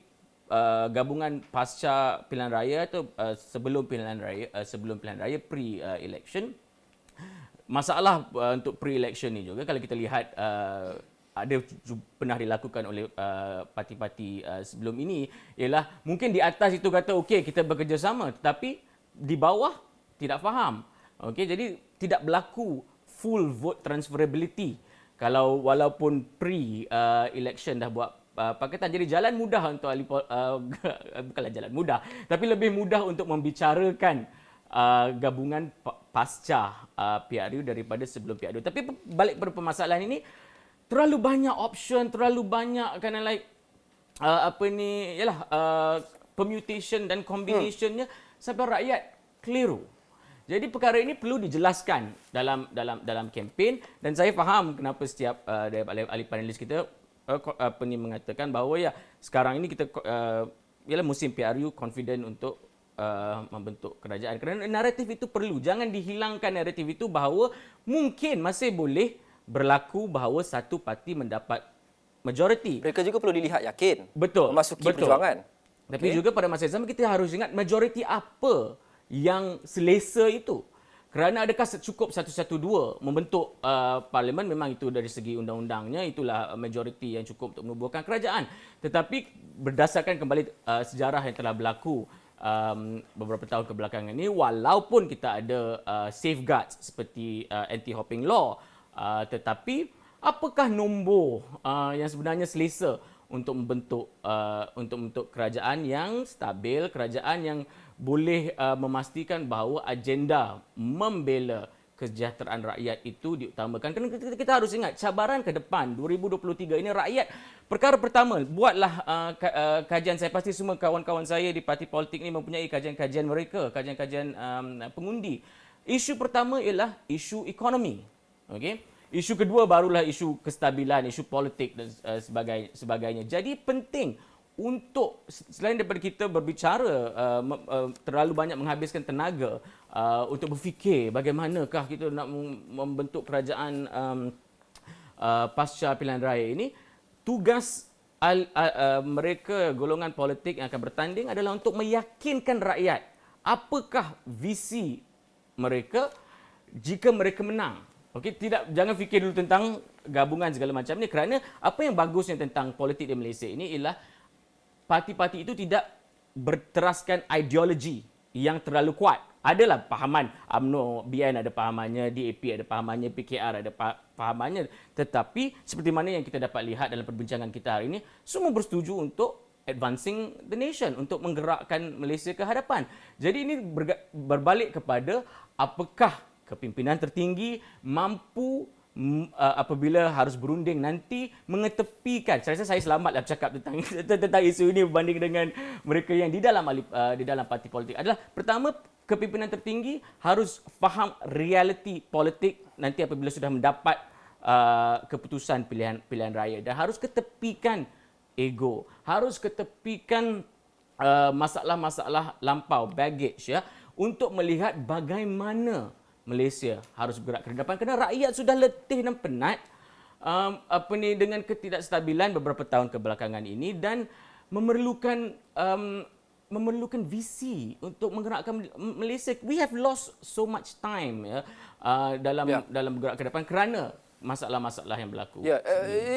gabungan pasca pilihan raya atau sebelum pilihan raya pre-election. Masalah untuk pre-election ni juga, kalau kita lihat ada pernah dilakukan oleh parti-parti sebelum ini, ialah mungkin di atas itu kata okey kita bekerjasama, tetapi di bawah tidak faham. Okey, jadi tidak berlaku full vote transferability kalau walaupun pre-election dah buat pakatan. Jadi jalan mudah untuk bukanlah jalan mudah, tapi lebih mudah untuk membicarakan gabungan pasca PRU daripada sebelum PRU. Tapi balik pada permasalahan ini, terlalu banyak option, terlalu banyak permutation dan combinationnya sampai rakyat keliru. Jadi perkara ini perlu dijelaskan dalam kempen, dan saya faham kenapa setiap ahli panelis kita mengatakan bahawa ya sekarang ini kita ialah musim PRU confident untuk membentuk kerajaan. Kerana naratif itu perlu, jangan dihilangkan naratif itu bahawa mungkin masih boleh berlaku bahawa satu parti mendapat majoriti. Mereka juga perlu dilihat yakin Betul. memasuki perjuangan. Tapi juga pada masa yang sama kita harus ingat majoriti apa yang selesa itu. Kerana adakah cukup 112 membentuk parlimen? Memang itu dari segi undang-undangnya itulah majoriti yang cukup untuk menubuhkan kerajaan. Tetapi berdasarkan kembali sejarah yang telah berlaku beberapa tahun kebelakangan ini, walaupun kita ada safeguards seperti anti-hopping law, tetapi apakah nombor yang sebenarnya selesa untuk membentuk kerajaan yang stabil, kerajaan yang boleh memastikan bahawa agenda membela kesejahteraan rakyat itu diutamakan. Kerana kita harus ingat cabaran ke depan 2023 ini rakyat. Perkara pertama, buatlah kajian. Saya pasti semua kawan-kawan saya di parti politik ini mempunyai kajian-kajian mereka, kajian-kajian pengundi. Isu pertama ialah isu ekonomi. Okey. Isu kedua barulah isu kestabilan, isu politik dan sebagainya. Jadi penting untuk selain daripada kita berbicara terlalu banyak menghabiskan tenaga untuk berfikir bagaimanakah kita nak membentuk kerajaan pasca pilihan raya ini, tugas mereka golongan politik yang akan bertanding adalah untuk meyakinkan rakyat apakah visi mereka jika mereka menang. Okey, jangan fikir dulu tentang gabungan segala macam ni, kerana apa yang bagusnya tentang politik di Malaysia ini ialah parti-parti itu tidak berteraskan ideologi yang terlalu kuat. Adalah pahaman UMNO, BN ada pahamannya, DAP ada pahamannya, PKR ada pahamannya. Tetapi seperti mana yang kita dapat lihat dalam perbincangan kita hari ini, semua bersetuju untuk advancing the nation, untuk menggerakkan Malaysia ke hadapan. Jadi ini berbalik kepada apakah kepimpinan tertinggi mampu apabila harus berunding nanti mengetepikan. Saya rasa saya selamatlah bercakap tentang isu ini berbanding dengan mereka yang di dalam parti politik. Adalah pertama, kepimpinan tertinggi harus faham realiti politik nanti apabila sudah mendapat keputusan pilihan raya, dan harus ketepikan ego, harus ketepikan masalah-masalah lampau, baggage, ya, untuk melihat bagaimana Malaysia harus bergerak ke depan, kerana rakyat sudah letih dan penat dengan ketidakstabilan beberapa tahun kebelakangan ini, dan memerlukan visi untuk menggerakkan Malaysia. We have lost so much time, ya, dalam bergerak ke depan kerana masalah-masalah yang berlaku. Ya,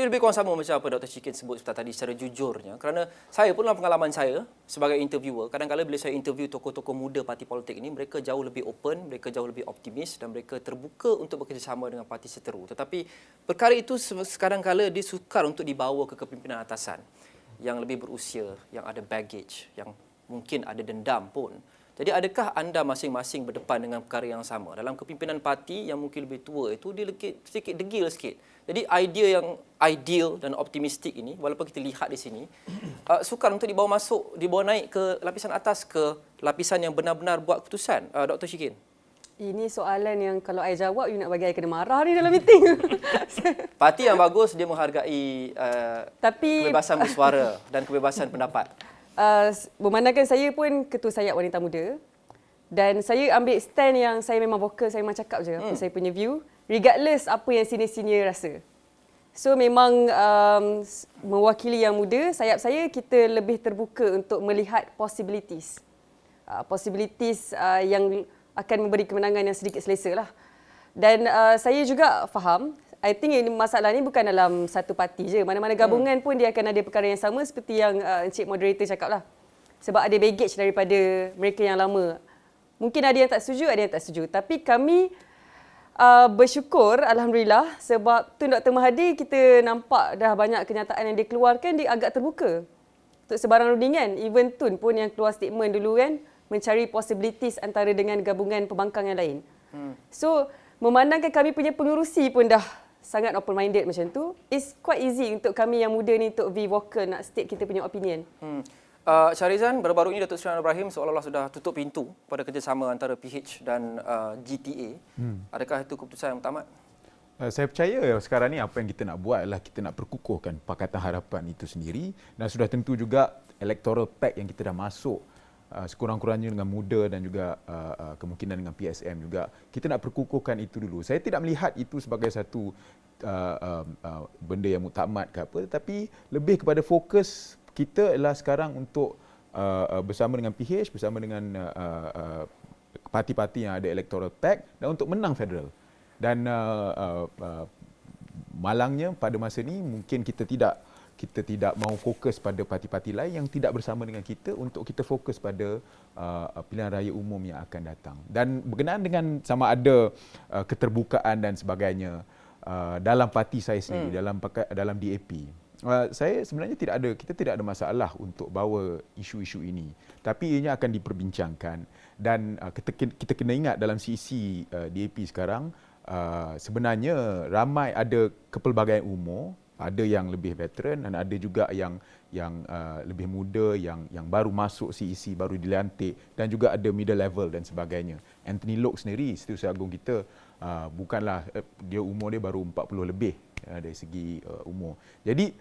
lebih kurang sama macam apa Dr. Shikin sebut sebentar tadi secara jujurnya. Kerana saya pun dalam pengalaman saya sebagai interviewer, kadang-kadang bila saya interview tokoh-tokoh muda parti politik ini, mereka jauh lebih open, mereka jauh lebih optimis dan mereka terbuka untuk bekerjasama dengan parti seteru. Tetapi perkara itu kadang-kadang dia sukar untuk dibawa ke kepimpinan atasan yang lebih berusia, yang ada baggage, yang mungkin ada dendam pun. Jadi adakah anda masing-masing berdepan dengan perkara yang sama? Dalam kepimpinan parti yang mungkin lebih tua itu, dia sedikit degil sikit. Jadi idea yang ideal dan optimistik ini, walaupun kita lihat di sini, sukar untuk dibawa naik ke lapisan atas, ke lapisan yang benar-benar buat keputusan. Dr. Shikin. Ini soalan yang kalau I jawab, you nak bagi I kena marah ni dalam meeting. Parti yang bagus, dia menghargai kebebasan bersuara dan kebebasan pendapat. Memandangkan saya pun ketua sayap wanita muda, dan saya ambil stand yang saya memang vokal, saya memang cakap je apa saya punya view, regardless apa yang senior-senior rasa. So memang mewakili yang muda, sayap saya kita lebih terbuka untuk melihat possibilities. Yang akan memberi kemenangan yang sedikit selesa lah. Dan saya juga faham, I think ini masalah ni bukan dalam satu parti je. Mana-mana gabungan pun dia akan ada perkara yang sama seperti yang Encik Moderator cakap lah. Sebab ada baggage daripada mereka yang lama. Mungkin ada yang tak setuju, ada yang tak setuju. Tapi kami bersyukur, Alhamdulillah, sebab Tun Dr. Mahathir kita nampak dah banyak kenyataan yang dia keluarkan, dia agak terbuka untuk sebarang rundingan. Even Tun pun yang keluar statement dulu kan, mencari possibilities antara dengan gabungan pembangkang yang lain. So, memandangkan kami punya pengerusi pun dah sangat open-minded macam tu, it's quite easy untuk kami yang muda ni untuk be vocal, nak state kita punya opinion. Syarizan, baru-baru ini Datuk Seri Anwar Ibrahim seolah-olah sudah tutup pintu pada kerjasama antara PH dan GTA. Adakah itu keputusan yang tamat? Saya percaya sekarang ni apa yang kita nak buat adalah kita nak perkukuhkan Pakatan Harapan itu sendiri, dan sudah tentu juga electoral pact yang kita dah masuk sekurang-kurangnya dengan muda dan juga kemungkinan dengan PSM juga. Kita nak perkukuhkan itu dulu. Saya tidak melihat itu sebagai satu benda yang muktamad ke apa, tetapi lebih kepada fokus kita adalah sekarang untuk bersama dengan PH, bersama dengan parti-parti yang ada electoral pact dan untuk menang federal. Dan malangnya pada masa ini mungkin kita tidak mahu fokus pada parti-parti lain yang tidak bersama dengan kita untuk kita fokus pada pilihan raya umum yang akan datang. Dan berkenaan dengan sama ada keterbukaan dan sebagainya dalam parti saya sendiri, dalam DAP, saya sebenarnya kita tidak ada masalah untuk bawa isu-isu ini, tapi ianya akan diperbincangkan. Dan kita kena ingat dalam sisi DAP sekarang sebenarnya ramai ada kepelbagaian umur. Ada yang lebih veteran dan ada juga yang lebih muda, yang baru masuk CEC, baru dilantik, dan juga ada middle level dan sebagainya. Anthony Loke sendiri, Setiausaha Agung kita, bukanlah dia umur dia baru 40 lebih dari segi umur. Jadi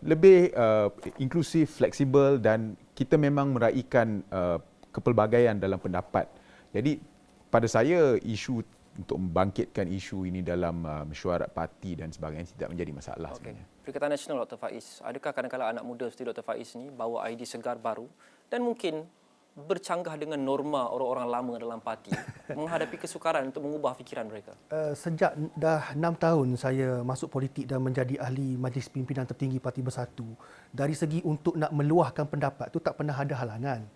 lebih inklusif, fleksibel, dan kita memang meraihkan kepelbagaian dalam pendapat. Jadi pada saya isu untuk membangkitkan isu ini dalam mesyuarat parti dan sebagainya tidak menjadi masalah sebenarnya. Perikatan Nasional Dr. Faiz, adakah kadang-kadang anak muda seperti Dr. Faiz ni bawa idea segar baru dan mungkin bercanggah dengan norma orang-orang lama dalam parti menghadapi kesukaran untuk mengubah fikiran mereka? Sejak dah 6 tahun saya masuk politik dan menjadi ahli Majlis Pimpinan Tertinggi Parti Bersatu, dari segi untuk nak meluahkan pendapat tu tak pernah ada halangan.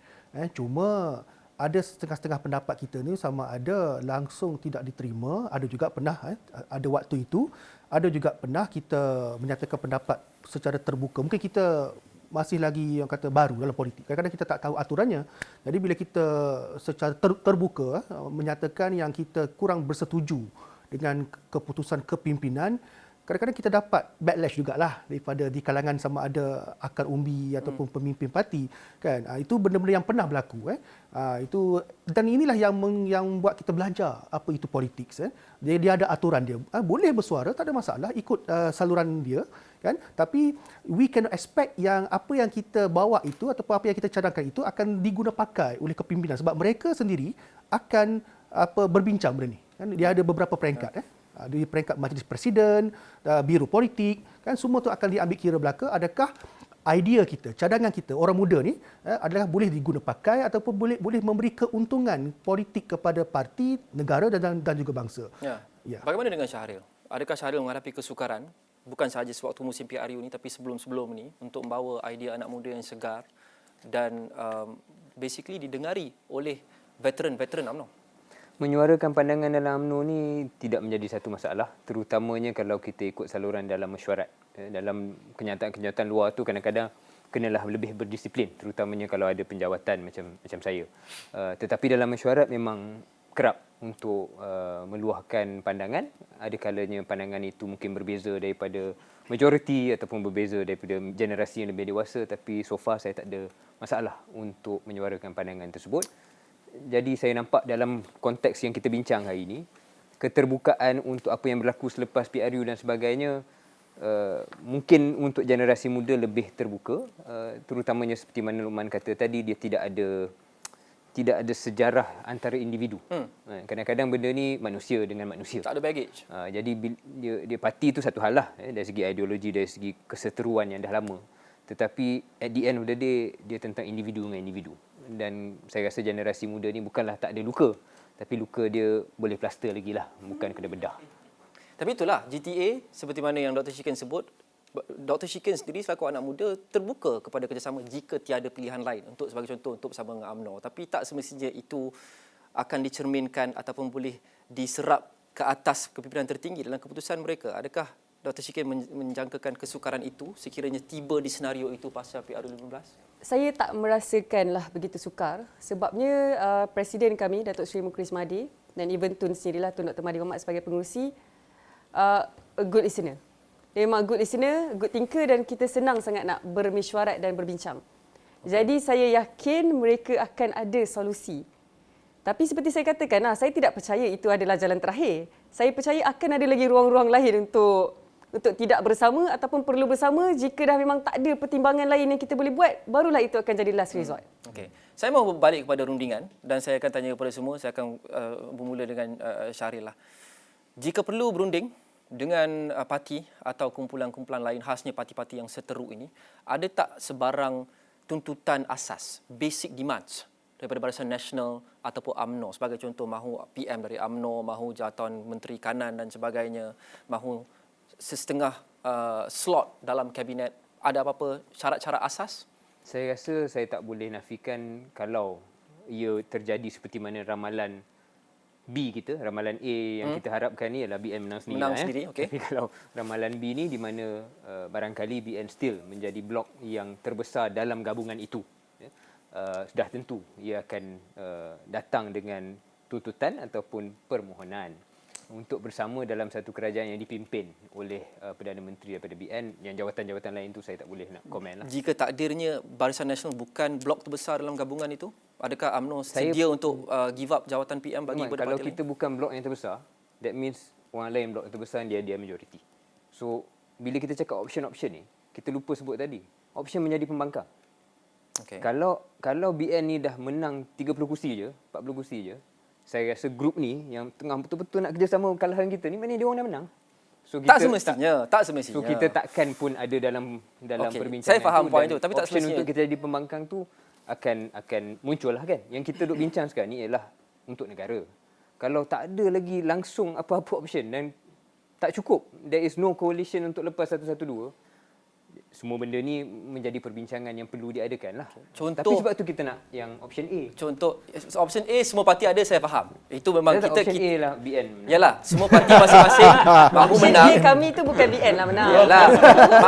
Cuma ada setengah-setengah pendapat kita ni sama ada langsung tidak diterima, ada juga pernah ada waktu itu, ada juga pernah kita menyatakan pendapat secara terbuka. Mungkin kita masih lagi yang kata baru dalam politik. Kadang-kadang kita tak tahu aturannya. Jadi bila kita secara terbuka menyatakan yang kita kurang bersetuju dengan keputusan kepimpinan, kadang-kadang kita dapat backlash jugalah daripada di kalangan sama ada akar umbi ataupun pemimpin parti, kan. Itu benda-benda yang pernah berlaku. Itu, dan inilah yang buat kita belajar apa itu politik. Dia ada aturan dia. Boleh bersuara, tak ada masalah, ikut saluran dia, kan. Tapi we cannot expect yang apa yang kita bawa itu ataupun apa yang kita cadangkan itu akan diguna pakai oleh kepimpinan, sebab mereka sendiri akan berbincang benda ni, kan. Dia ada beberapa peringkat. Di peringkat Majlis Presiden, Biro Politik, kan, semua tu akan diambil kira belaka. Adakah idea kita, cadangan kita, orang muda ni adalah boleh diguna pakai ataupun boleh memberi keuntungan politik kepada parti, negara dan juga bangsa. Ya. Bagaimana dengan Syahril? Adakah Syahril menghadapi kesukaran bukan sahaja sewaktu musim PRU ni, tapi sebelum-sebelum ni untuk membawa idea anak muda yang segar dan basically didengari oleh veteran UMNO? Menyuarakan pandangan dalam UMNO ni tidak menjadi satu masalah, terutamanya kalau kita ikut saluran dalam mesyuarat. Dalam kenyataan-kenyataan luar tu kadang-kadang kenalah lebih berdisiplin, terutamanya kalau ada penjawatan macam saya. Tetapi dalam mesyuarat memang kerap untuk meluahkan pandangan. Ada kalanya pandangan itu mungkin berbeza daripada majoriti ataupun berbeza daripada generasi yang lebih dewasa, tapi so far saya tak ada masalah untuk menyuarakan pandangan tersebut. Jadi saya nampak dalam konteks yang kita bincang hari ini, keterbukaan untuk apa yang berlaku selepas PRU dan sebagainya, mungkin untuk generasi muda lebih terbuka, terutamanya seperti mana Luqman kata tadi, dia tidak ada sejarah antara individu. Kadang-kadang benda ni manusia dengan manusia. Tak ada baggage. Jadi dia parti itu satu hal lah, dari segi ideologi, dari segi keseteruan yang dah lama. Tetapi at the end of the day, dia tentang individu dengan individu. Dan saya rasa generasi muda ni bukanlah tak ada luka, tapi luka dia boleh plaster lagi lah, bukan kena bedah. Tapi itulah, GTA seperti mana yang Dr. Shikin sebut, Dr. Shikin sendiri selaku anak muda terbuka kepada kerjasama jika tiada pilihan lain, untuk sebagai contoh untuk bersama dengan UMNO. Tapi tak semestinya itu akan dicerminkan ataupun boleh diserap ke atas kepimpinan tertinggi dalam keputusan mereka. Adakah Dr. Shikin menjangkakan kesukaran itu sekiranya tiba di senario itu pasca PRU 15? Saya tak merasakanlah begitu sukar, sebabnya Presiden kami, Datuk Seri Mukris Mahdi, dan even Tun sendirilah, Tun Dr. Mahathir Mohamad sebagai pengerusi, a good listener. Dia memang good listener, good thinker, dan kita senang sangat nak bermesyuarat dan berbincang. Jadi saya yakin mereka akan ada solusi. Tapi seperti saya katakan, saya tidak percaya itu adalah jalan terakhir. Saya percaya akan ada lagi ruang-ruang lain untuk tidak bersama ataupun perlu bersama. Jika dah memang tak ada pertimbangan lain yang kita boleh buat, barulah itu akan jadi last resort. Okey. Saya mahu berbalik kepada rundingan dan saya akan tanya kepada semua. Saya akan bermula dengan Syahril lah. Jika perlu berunding dengan parti atau kumpulan-kumpulan lain, khasnya parti-parti yang seteruk ini, ada tak sebarang tuntutan asas, basic demands daripada Barisan Nasional ataupun UMNO? Sebagai contoh, mahu PM dari UMNO, mahu jawatan Menteri Kanan dan sebagainya, mahu setengah slot dalam kabinet. Ada apa-apa syarat-syarat asas? Saya rasa saya tak boleh nafikan kalau ia terjadi seperti mana ramalan B kita, ramalan A yang kita harapkan ni adalah BN menang sendiri. Menang sendiri, okey. Tapi kalau ramalan B ni di mana barangkali BN still menjadi blok yang terbesar dalam gabungan itu, sudah tentu ia akan datang dengan tuntutan ataupun permohonan untuk bersama dalam satu kerajaan yang dipimpin oleh Perdana Menteri daripada BN. Yang jawatan-jawatan lain tu saya tak boleh nak komen lah. Jika takdirnya Barisan Nasional bukan blok terbesar dalam gabungan itu, adakah UMNO sedia untuk give up jawatan PM bagi kepada kalau parti kita lain? bukan blok yang terbesar, that means orang lain blok yang terbesar, dia majoriti. So bila kita cakap option ni, kita lupa sebut tadi, option menjadi pembangkang. Okay. Kalau BN ni dah menang 30 kursi je, 40 kursi je, saya rasa grup ni yang tengah betul-betul nak kerjasama kalahkan kita ni, mana dia orang dah menang. So Tak semestinya. So kita takkan pun ada dalam Okey, perbincangan saya faham tu, poin dan tu, tapi tak option semestinya. untuk kita jadi pembangkang tu akan muncul lah kan. Yang kita duk bincang sekarang ni ialah untuk negara. Kalau tak ada lagi langsung apa-apa option dan tak cukup, there is no coalition untuk lepas 112, semua benda ni menjadi perbincangan yang perlu diadakan lah. Contoh- Tapi sebab tu kita nak yang option A. Contoh, option A semua parti ada, saya faham. Itu memang Kita kita... option A lah, BN. Yalah, semua parti masing-masing mahu menang. Jadi kami tu bukan BN lah menang. Yalah.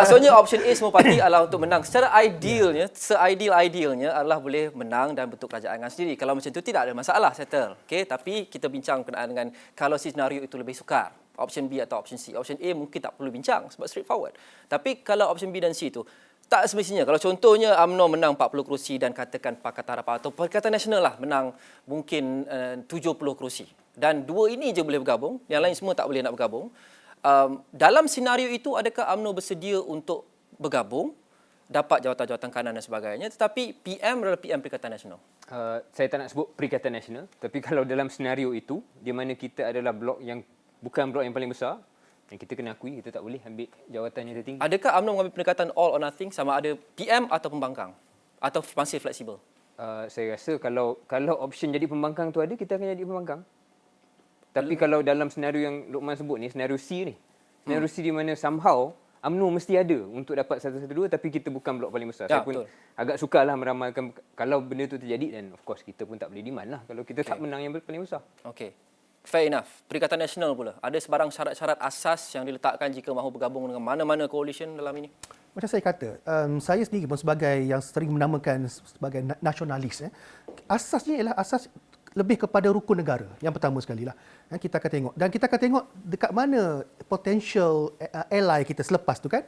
Maksudnya option A semua parti adalah untuk menang. Secara idealnya, se-ideal-idealnya adalah boleh menang dan bentuk kerajaan dengan sendiri. Kalau macam tu tidak ada masalah, settle. Okey, tapi kita bincang berkenaan dengan kalau senario itu lebih sukar. Option B atau option C. Option A mungkin tak perlu bincang sebab straightforward. Tapi kalau option B dan C itu tak semestinya. Kalau contohnya UMNO menang 40 kerusi dan katakan Pakatan Harapan atau Pakatan Nasional lah menang mungkin 70 kerusi. Dan dua ini je boleh bergabung, yang lain semua tak boleh nak bergabung. Dalam senario itu adakah UMNO bersedia untuk bergabung, dapat jawatan-jawatan kanan dan sebagainya, tetapi PM adalah PM Perikatan Nasional? Saya tak nak sebut Perikatan Nasional, tapi kalau dalam senario itu, di mana kita adalah blok yang bukan blok yang paling besar, yang kita kena akui, kita tak boleh ambil jawatan yang tertinggi. Adakah UMNO mengambil pendekatan all or nothing, sama ada PM atau pembangkang? Atau masih fleksibel? Saya rasa kalau option jadi pembangkang tu ada, kita akan jadi pembangkang. Tapi kalau dalam senario yang Luqman sebut ni, senario C ni, senario C di mana somehow UMNO mesti ada untuk dapat 112, tapi kita bukan blok paling besar. Ya, Saya pun betul. agak sukarlah meramalkan kalau benda tu terjadi, dan of course kita pun tak boleh demand lah kalau kita tak menang yang paling besar. Okey. Fair enough. Perikatan Nasional pula. Ada sebarang syarat-syarat asas yang diletakkan jika mahu bergabung dengan mana-mana coalition dalam ini? Macam saya kata, saya sendiri pun sebagai yang sering menamakan sebagai nasionalis, asasnya ialah asas lebih kepada rukun negara. Yang pertama sekali lah. Kita akan tengok. Dan kita akan tengok dekat mana potential ally kita selepas tu kan.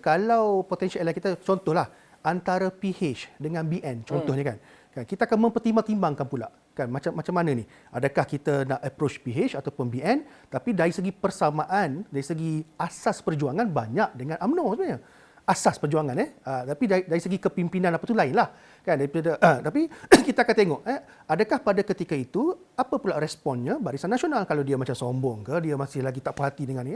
Kalau potential ally kita, contohlah, antara PH dengan BN, contohnya kan. Kita akan mempertimbang-timbangkan pula. Kan, macam mana ni? Adakah kita nak approach PH ataupun BN, tapi dari segi persamaan, dari segi asas perjuangan banyak dengan UMNO sebenarnya. Asas perjuangan tapi dari segi kepimpinan apa tu lainlah kan, daripada tapi kita akan tengok adakah pada ketika itu apa pula responnya Barisan Nasional, kalau dia macam sombong ke, dia masih lagi tak puas hati dengan ni.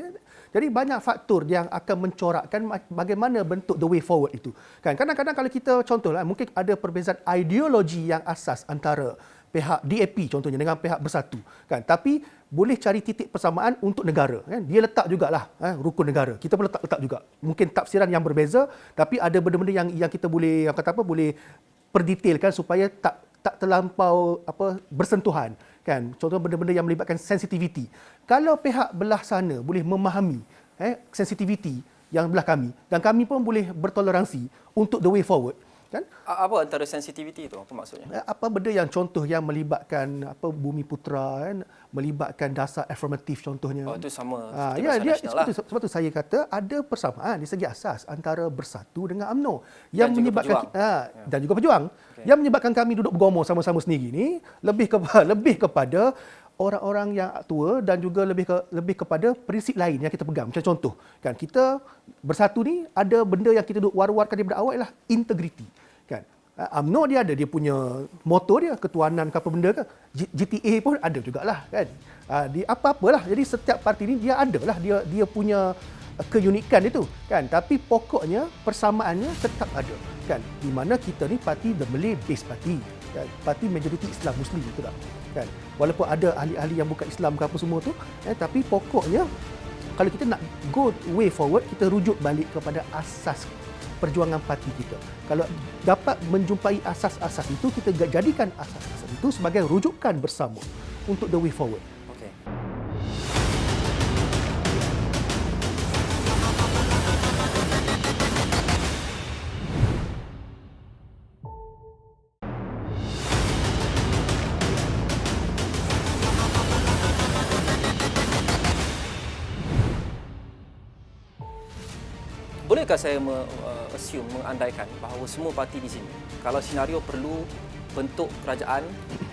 Jadi banyak faktor yang akan mencorakkan bagaimana bentuk the way forward itu kan. Kadang-kadang kalau kita contohlah, mungkin ada perbezaan ideologi yang asas antara pihak DAP contohnya dengan pihak Bersatu kan, tapi boleh cari titik persamaan untuk negara kan. Dia letak jugalah rukun negara, kita pun letak juga, mungkin tafsiran yang berbeza, tapi ada benda-benda yang kita boleh boleh perdetailkan supaya tak terlampau bersentuhan kan. Contoh benda-benda yang melibatkan sensitiviti, kalau pihak belah sana boleh memahami sensitiviti yang belah kami, dan kami pun boleh bertoleransi untuk the way forward kan. Apa antara sensitivity itu? Apa maksudnya? Apa benda yang contoh yang melibatkan Bumi Putra kan, melibatkan dasar afirmatif contohnya. Oh, itu sama seperti Ya, Barisan dia Nasional lah. sebab tu saya kata ada persamaan di segi asas antara Bersatu dengan UMNO yang Dan juga menyebabkan Pejuang. dan juga Pejuang. Yang menyebabkan kami duduk bergomor sama-sama sendiri ni lebih kepada orang-orang yang tua, dan juga lebih kepada prinsip lain yang kita pegang. Macam contoh kan, kita Bersatu ni ada benda yang kita duduk war-warkan daripada awal ialah integriti kan. UMNO dia ada dia punya moto dia, ketuanan ke apa benda ke. GTA pun ada jugalah kan. Di apa-apalah. Jadi setiap parti ni dia adalah dia punya keunikan itu kan, tapi pokoknya persamaannya tetap ada kan. Di mana kita ni parti the Malay based party kan, parti majoriti Islam Muslim, betul tak kan. Walaupun ada ahli-ahli yang bukan Islam ke apa semua tu tapi pokoknya kalau kita nak go way forward, kita rujuk balik kepada asas perjuangan parti kita. Kalau dapat menjumpai asas-asas itu, kita jadikan asas-asas itu sebagai rujukan bersama untuk the way forward. Okey. Bolehkah saya assume, mengandaikan bahawa semua parti di sini, kalau senario perlu bentuk kerajaan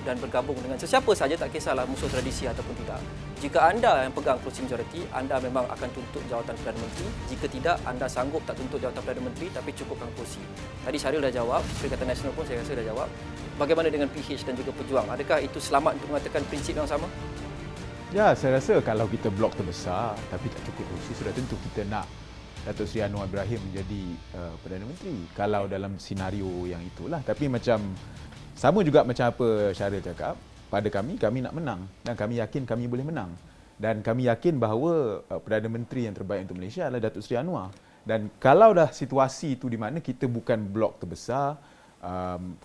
dan bergabung dengan sesiapa saja, tak kisahlah musuh tradisi ataupun tidak. Jika anda yang pegang kursi majoriti, anda memang akan tuntut jawatan Perdana Menteri. Jika tidak, anda sanggup tak tuntut jawatan Perdana Menteri tapi cukupkan kursi. Tadi Syahril dah jawab, Perikatan Nasional pun saya rasa dah jawab. Bagaimana dengan PH dan juga Pejuang? Adakah itu selamat untuk mengatakan prinsip yang sama? Ya, saya rasa kalau kita blok terbesar tapi tak cukup kursi, sudah tentu kita nak Datuk Seri Anwar Ibrahim menjadi Perdana Menteri. Kalau dalam senario yang itulah. Tapi macam sama juga macam apa Syahril cakap, pada kami nak menang dan kami yakin kami boleh menang. Dan kami yakin bahawa Perdana Menteri yang terbaik untuk Malaysia adalah Datuk Seri Anwar. Dan kalau dah situasi itu di mana kita bukan blok terbesar,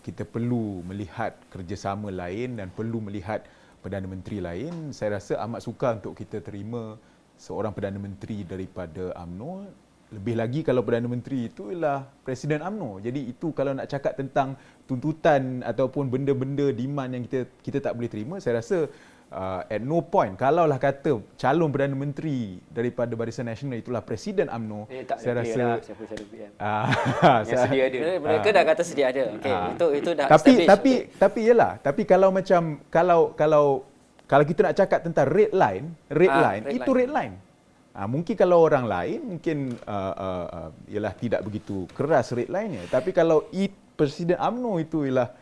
kita perlu melihat kerjasama lain dan perlu melihat Perdana Menteri lain, saya rasa amat sukar untuk kita terima seorang Perdana Menteri daripada UMNO. Lebih lagi kalau Perdana Menteri itu ialah Presiden UMNO. Jadi itu kalau nak cakap tentang tuntutan ataupun benda-benda demand yang kita tak boleh terima, saya rasa at no point, kalaulah kata calon Perdana Menteri daripada Barisan Nasional itulah Presiden UMNO, saya rasa siapa calon PM. Yang sedia ada. Mereka dah kata sedia ada. Okey, itu dah tapi yalah, tapi kalau macam kalau kita nak cakap tentang red line, itu red line. Mungkin kalau orang lain mungkin ialah tidak begitu keras red line-nya. Tapi kalau Presiden UMNO itu ialah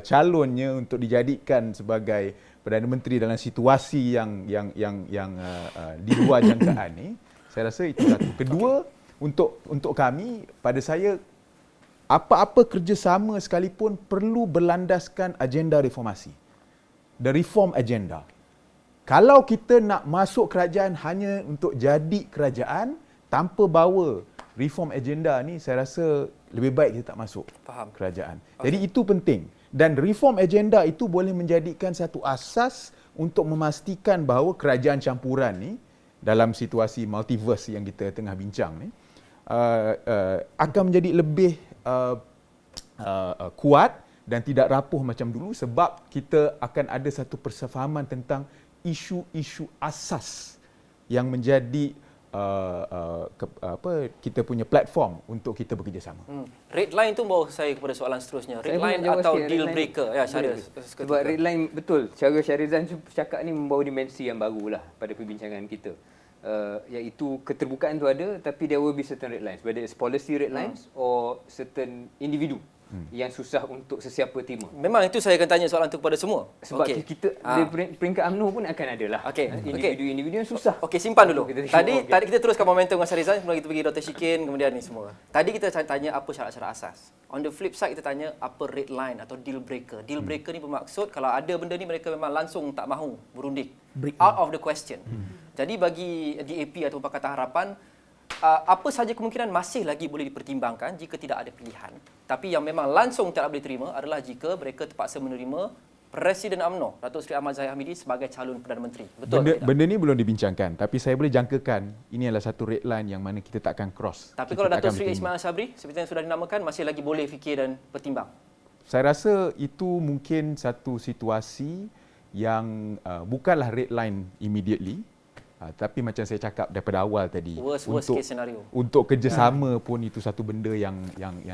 calonnya untuk dijadikan sebagai Perdana Menteri dalam situasi yang di luar jangkaan ni, saya rasa itu satu. Kedua, untuk kami, pada saya, apa-apa kerjasama sekalipun perlu berlandaskan agenda reformasi. The reform agenda. Kalau kita nak masuk kerajaan hanya untuk jadi kerajaan tanpa bawa reform agenda ni, saya rasa lebih baik kita tak masuk kerajaan. Jadi itu penting. Dan reform agenda itu boleh menjadikan satu asas untuk memastikan bahawa kerajaan campuran ni, dalam situasi multiverse yang kita tengah bincang ni, akan menjadi lebih kuat dan tidak rapuh macam dulu, sebab kita akan ada satu persefahaman tentang isu-isu asas yang menjadi kita punya platform untuk kita bekerjasama. Red line tu bawa saya kepada soalan seterusnya. Red line atau deal breaker? Ya, Syahril. Sebab red line, betul. Cara Syarizan cakap ni membawa dimensi yang baru lah pada perbincangan kita. Iaitu keterbukaan tu ada, tapi there will be certain red lines. Whether it's policy red lines or certain individu yang susah untuk sesiapa terima. Memang itu saya akan tanya soalan itu kepada semua. Sebab kita peringkat UMNO pun akan ada lah. Individu-individu yang susah. Okey, simpan dulu. Tadi kita teruskan momentum dengan Syarizan, kemudian kita pergi Dr. Shikin, kemudian ni semua. Tadi kita tanya apa syarat-syarat asas. On the flip side, kita tanya apa red line atau deal breaker. Deal breaker ni bermaksud kalau ada benda ni mereka memang langsung tak mahu berunding. Out of the question. Jadi bagi DAP atau Pakatan Harapan, apa sahaja kemungkinan masih lagi boleh dipertimbangkan jika tidak ada pilihan. Tapi yang memang langsung tak boleh terima adalah jika mereka terpaksa menerima Presiden UMNO, Datuk Seri Ahmad Zahid Hamidi sebagai calon Perdana Menteri. Betul? Benda ni belum dibincangkan, tapi saya boleh jangkakan ini adalah satu red line yang mana kita takkan cross. Tapi kalau Datuk Seri Ismail Sabri, seperti yang sudah dinamakan, masih lagi boleh fikir dan pertimbang? Saya rasa itu mungkin satu situasi yang bukanlah red line immediately. Tapi macam saya cakap daripada awal tadi, worst case scenario. Untuk kerjasama pun itu satu benda yang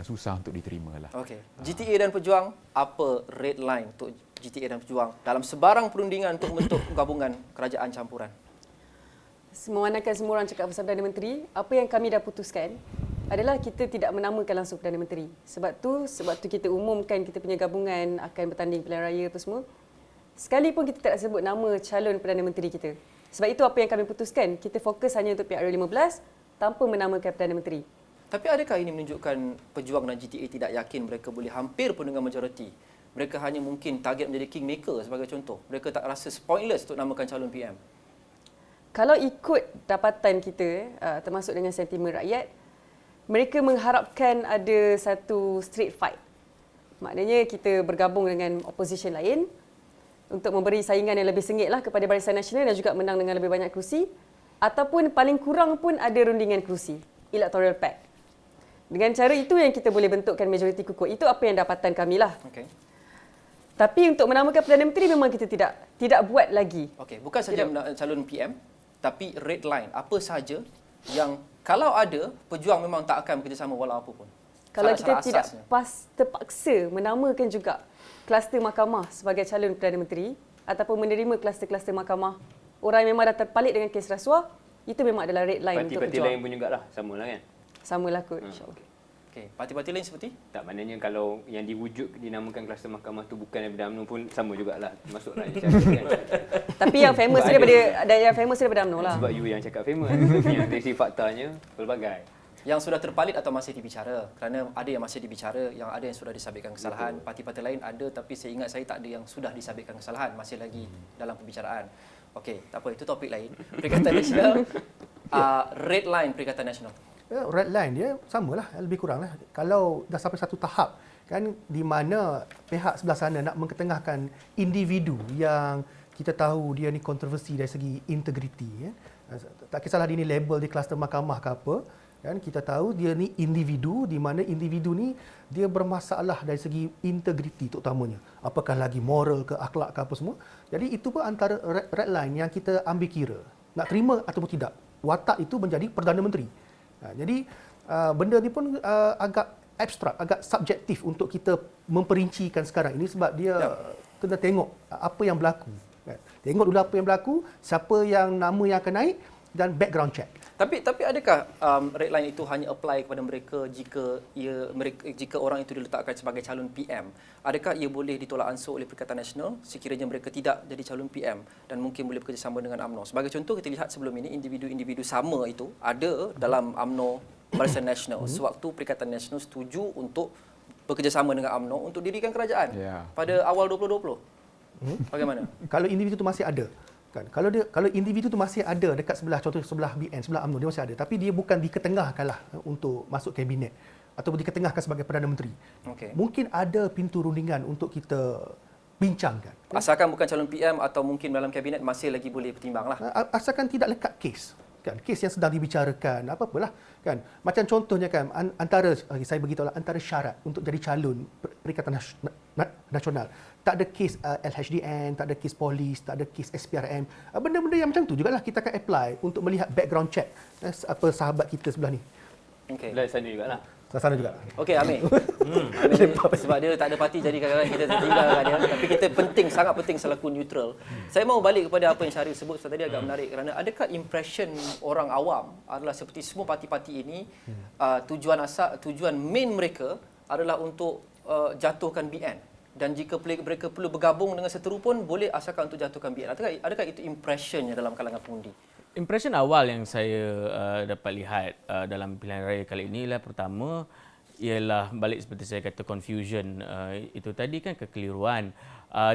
susah untuk diterima lah. Okey. GTA dan Pejuang, apa red line untuk GTA dan Pejuang dalam sebarang perundingan untuk membentuk gabungan kerajaan campuran? Memandangkan semua orang cakap pasal Perdana Menteri, apa yang kami dah putuskan adalah kita tidak menamakan langsung Perdana Menteri. Sebab tu kita umumkan kita punya gabungan akan bertanding pilihan raya apa semua. Sekalipun kita tak sebut nama calon Perdana Menteri kita. Sebab itu apa yang kami putuskan, kita fokus hanya untuk PRU15 tanpa menamakan Perdana Menteri. Tapi adakah ini menunjukkan Pejuang dan GTA tidak yakin mereka boleh hampir pun dengan majoriti? Mereka hanya mungkin target menjadi kingmaker sebagai contoh. Mereka tak rasa pointless untuk namakan calon PM. Kalau ikut dapatan kita, termasuk dengan sentimen rakyat, mereka mengharapkan ada satu street fight. Maknanya kita bergabung dengan opposition lain untuk memberi saingan yang lebih sengit lah kepada Barisan Nasional dan juga menang dengan lebih banyak kerusi, ataupun paling kurang pun ada rundingan kerusi, electoral pact. Dengan cara itu yang kita boleh bentukkan majoriti kukuh. Itu apa yang dapatan kami lah. Okay. Tapi untuk menamakan Perdana Menteri memang kita tidak buat lagi. Okey, bukan saja calon PM, tapi red line. Apa sahaja yang Kalau ada, pejuang memang tak akan bekerjasama walau apa pun. Kalau kita Syarat-syarat tidak asasnya. terpaksa menamakan juga kluster mahkamah sebagai calon Perdana Menteri ataupun menerima kluster-kluster mahkamah orang yang memang dah terpalit dengan kes rasuah, itu memang adalah red line untuk Parti-parti pejuang. lain pun jugalah, samalah kan. Samalah kot, insyaAllah. Okey, parti-parti lain seperti? Tak, maknanya kalau yang diwujud dinamakan kluster mahkamah tu bukan daripada UMNO pun sama jugalah. Masuklah kan. Tapi yang famous Sebab daripada yang famous daripada UMNO lah. Sebab you yang cakap famous. Yang dari faktanya pelbagai. Yang sudah terpalit atau masih dibicara? Kerana ada yang masih dibicara, yang ada yang sudah disabitkan kesalahan. Parti-parti lain ada, tapi saya ingat saya tak ada yang sudah disabitkan kesalahan. Masih lagi dalam pembicaraan. Okey, tak apa, itu topik lain. Perikatan Nasional, red line Perikatan Nasional. Red line dia samalah, lebih kurang lah. Kalau dah sampai satu tahap kan di mana pihak sebelah sana nak mengetengahkan individu yang kita tahu dia ni kontroversi dari segi integriti, ya. Tak kisahlah dia ni label di kluster mahkamah ke apa, kan, kita tahu dia ni individu di mana individu ni dia bermasalah dari segi integriti terutamanya. Apakah lagi moral ke akhlak ke apa semua. Jadi itu pun antara red line yang kita ambil kira. Nak terima ataupun tidak. Watak itu menjadi Perdana Menteri. Jadi benda ni pun agak abstrak, agak subjektif untuk kita memperincikan sekarang ini sebab dia kena tengok apa yang berlaku. Tengok dulu apa yang berlaku, siapa yang nama yang akan naik dan background check. Tapi adakah red line itu hanya apply kepada mereka jika orang itu diletakkan sebagai calon PM? Adakah ia boleh ditolak ansur oleh Perikatan Nasional sekiranya mereka tidak jadi calon PM dan mungkin boleh bekerjasama dengan UMNO? Sebagai contoh, kita lihat sebelum ini individu-individu sama itu ada dalam UMNO Barisan Nasional sewaktu Perikatan Nasional setuju untuk bekerjasama dengan UMNO untuk dirikan kerajaan pada awal 2020. Bagaimana? Kalau individu itu masih ada. Kan, kalau individu tu masih ada dekat sebelah, contoh sebelah BN, sebelah UMNO, dia masih ada, tapi dia bukan diketengahkanlah untuk masuk kabinet ataupun diketengahkan sebagai Perdana Menteri. Okay. Mungkin ada pintu rundingan untuk kita bincangkan. Asalkan bukan calon PM atau mungkin dalam kabinet masih lagi boleh pertimbanglah. Asalkan tidak lekat kes. Kan, kes yang sedang dibicarakan, apa-apalah. Kan, macam contohnya kan, antara, saya beritahulah, antara syarat untuk jadi calon Perikatan Nasional. Tak ada kes LHDN, tak ada kes polis, tak ada kes SPRM. Benda-benda yang macam tu jugalah kita akan apply untuk melihat background check apa sahabat kita sebelah ni. Okey. Belah sana jugalah. Sana juga. Okey, Amir. Amir sebab dia tak ada parti jadi kadang-kadang kita tertinggal dengan dia. Tapi kita penting, sangat penting selaku neutral. Saya mahu balik kepada apa yang Syaril sebut tadi agak menarik kerana adakah impression orang awam adalah seperti semua parti-parti ini tujuan main mereka adalah untuk jatuhkan BN. Dan jika mereka perlu bergabung dengan seteru pun boleh asalkan untuk jatuhkan BN. Adakah itu impressionnya dalam kalangan pengundi? Impression awal yang saya dapat lihat dalam pilihan raya kali ini ialah pertama ialah balik seperti saya kata confusion itu tadi kan kekeliruan.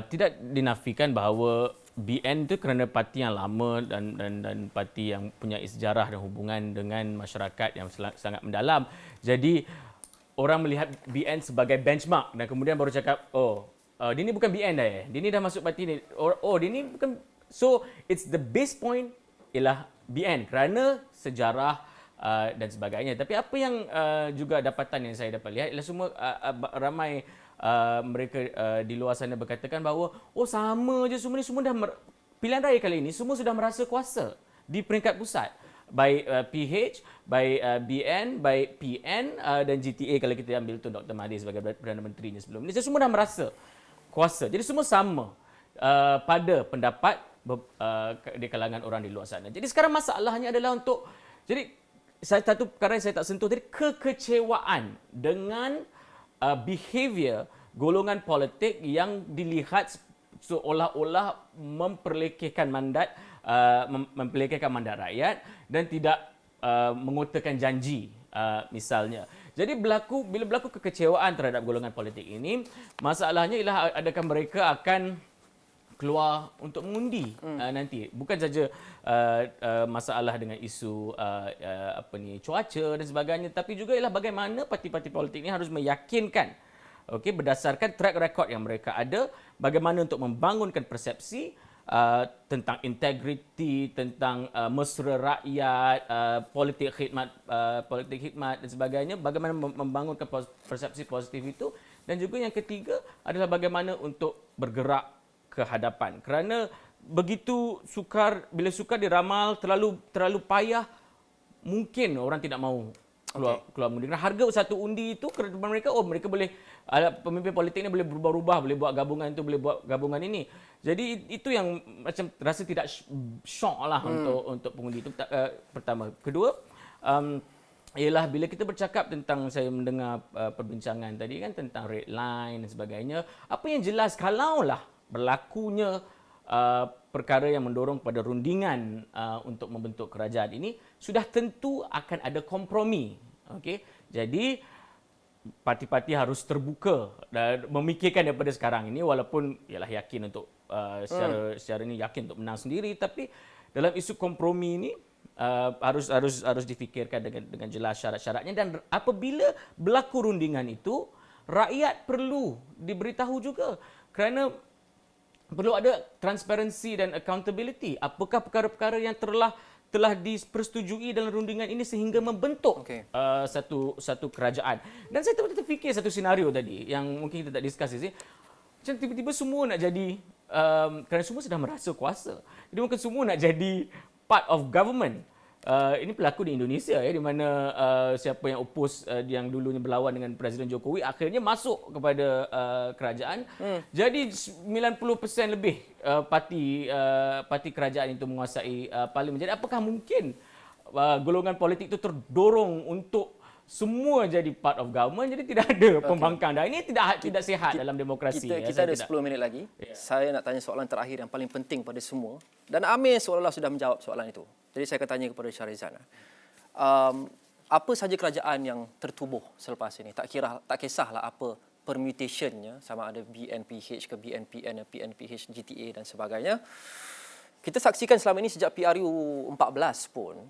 Tidak dinafikan bahawa BN itu kerana parti yang lama dan parti yang punya sejarah dan hubungan dengan masyarakat yang sangat mendalam. Jadi orang melihat BN sebagai benchmark dan kemudian baru cakap dia ni bukan BN dah dia ni dah masuk parti ni. Dia ni bukan. So it's the base point ialah BN kerana sejarah dan sebagainya. Tapi apa yang juga dapatan yang saya dapat lihat ialah semua ramai mereka di luar sana berkatakan bahawa sama je semua ni, semua dah pilihan raya kali ini semua sudah merasa kuasa di peringkat pusat. Baik PH, baik BN, baik PN dan GTA kalau kita ambil tu Dr. Mahathir sebagai Perdana Menterinya sebelum ini. Semua dah merasa kuasa. Jadi semua sama pada pendapat di kalangan orang di luar sana. Jadi sekarang masalahnya adalah untuk, jadi satu perkara yang saya tak sentuh tadi, kekecewaan dengan behavior golongan politik yang dilihat seolah-olah memperlekehkan mandat rakyat dan tidak mengutarakan janji misalnya. Jadi bila berlaku kekecewaan terhadap golongan politik ini, masalahnya ialah adakah mereka akan keluar untuk mengundi nanti. Bukan saja masalah dengan isu cuaca dan sebagainya, tapi juga ialah bagaimana parti-parti politik ini harus meyakinkan berdasarkan track record yang mereka ada, bagaimana untuk membangunkan persepsi tentang integriti, tentang mesra rakyat, politik khidmat dan sebagainya, bagaimana membangunkan persepsi positif itu, dan juga yang ketiga adalah bagaimana untuk bergerak ke hadapan. Kerana begitu bila sukar diramal, terlalu payah mungkin orang tidak mahu keluar mengundi. Kerana harga satu undi itu kepada mereka, mereka boleh, pemimpin politik ni boleh berubah-ubah, boleh buat gabungan itu, boleh buat gabungan ini. Jadi itu yang macam rasa tidak shock lah untuk pengundi itu pertama. Kedua, ialah bila kita bercakap tentang, saya mendengar perbincangan tadi kan tentang red line dan sebagainya, apa yang jelas kalaulah berlakunya perkara yang mendorong pada rundingan untuk membentuk kerajaan ini, sudah tentu akan ada kompromi. Okey, jadi parti-parti harus terbuka dan memikirkan daripada sekarang ini, walaupun ialah yakin untuk secara ini yakin untuk menang sendiri, tapi dalam isu kompromi ini harus difikirkan dengan jelas syarat-syaratnya, dan apabila berlaku rundingan itu, rakyat perlu diberitahu juga, kerana perlu ada transparansi dan accountability. Apakah perkara-perkara yang telah dipersetujui dalam rundingan ini sehingga membentuk satu kerajaan. Dan saya terfikir satu senario tadi yang mungkin kita tak discuss di sini. Macam tiba-tiba semua nak jadi, kerana semua sedang merasa kuasa. Jadi mungkin semua nak jadi part of government. Ini berlaku di Indonesia, di mana siapa yang oppose, yang dulunya berlawan dengan Presiden Jokowi, akhirnya masuk kepada kerajaan. Jadi 90% lebih parti kerajaan itu menguasai parlimen. Jadi apakah mungkin golongan politik itu terdorong untuk semua jadi part of government, jadi tidak ada pembangkang. Dan ini tidak sihat dalam demokrasi. Kita ada 10 minit lagi. Saya nak tanya soalan terakhir yang paling penting pada semua. Dan Amir seolah-olah sudah menjawab soalan itu. Jadi saya akan tanya kepada Shahrizan. Apa saja kerajaan yang tertubuh selepas ini? Tak kisahlah apa permutationnya, sama ada BNPH ke BNPN, PNPH, GTA dan sebagainya. Kita saksikan selama ini sejak PRU 14 pun,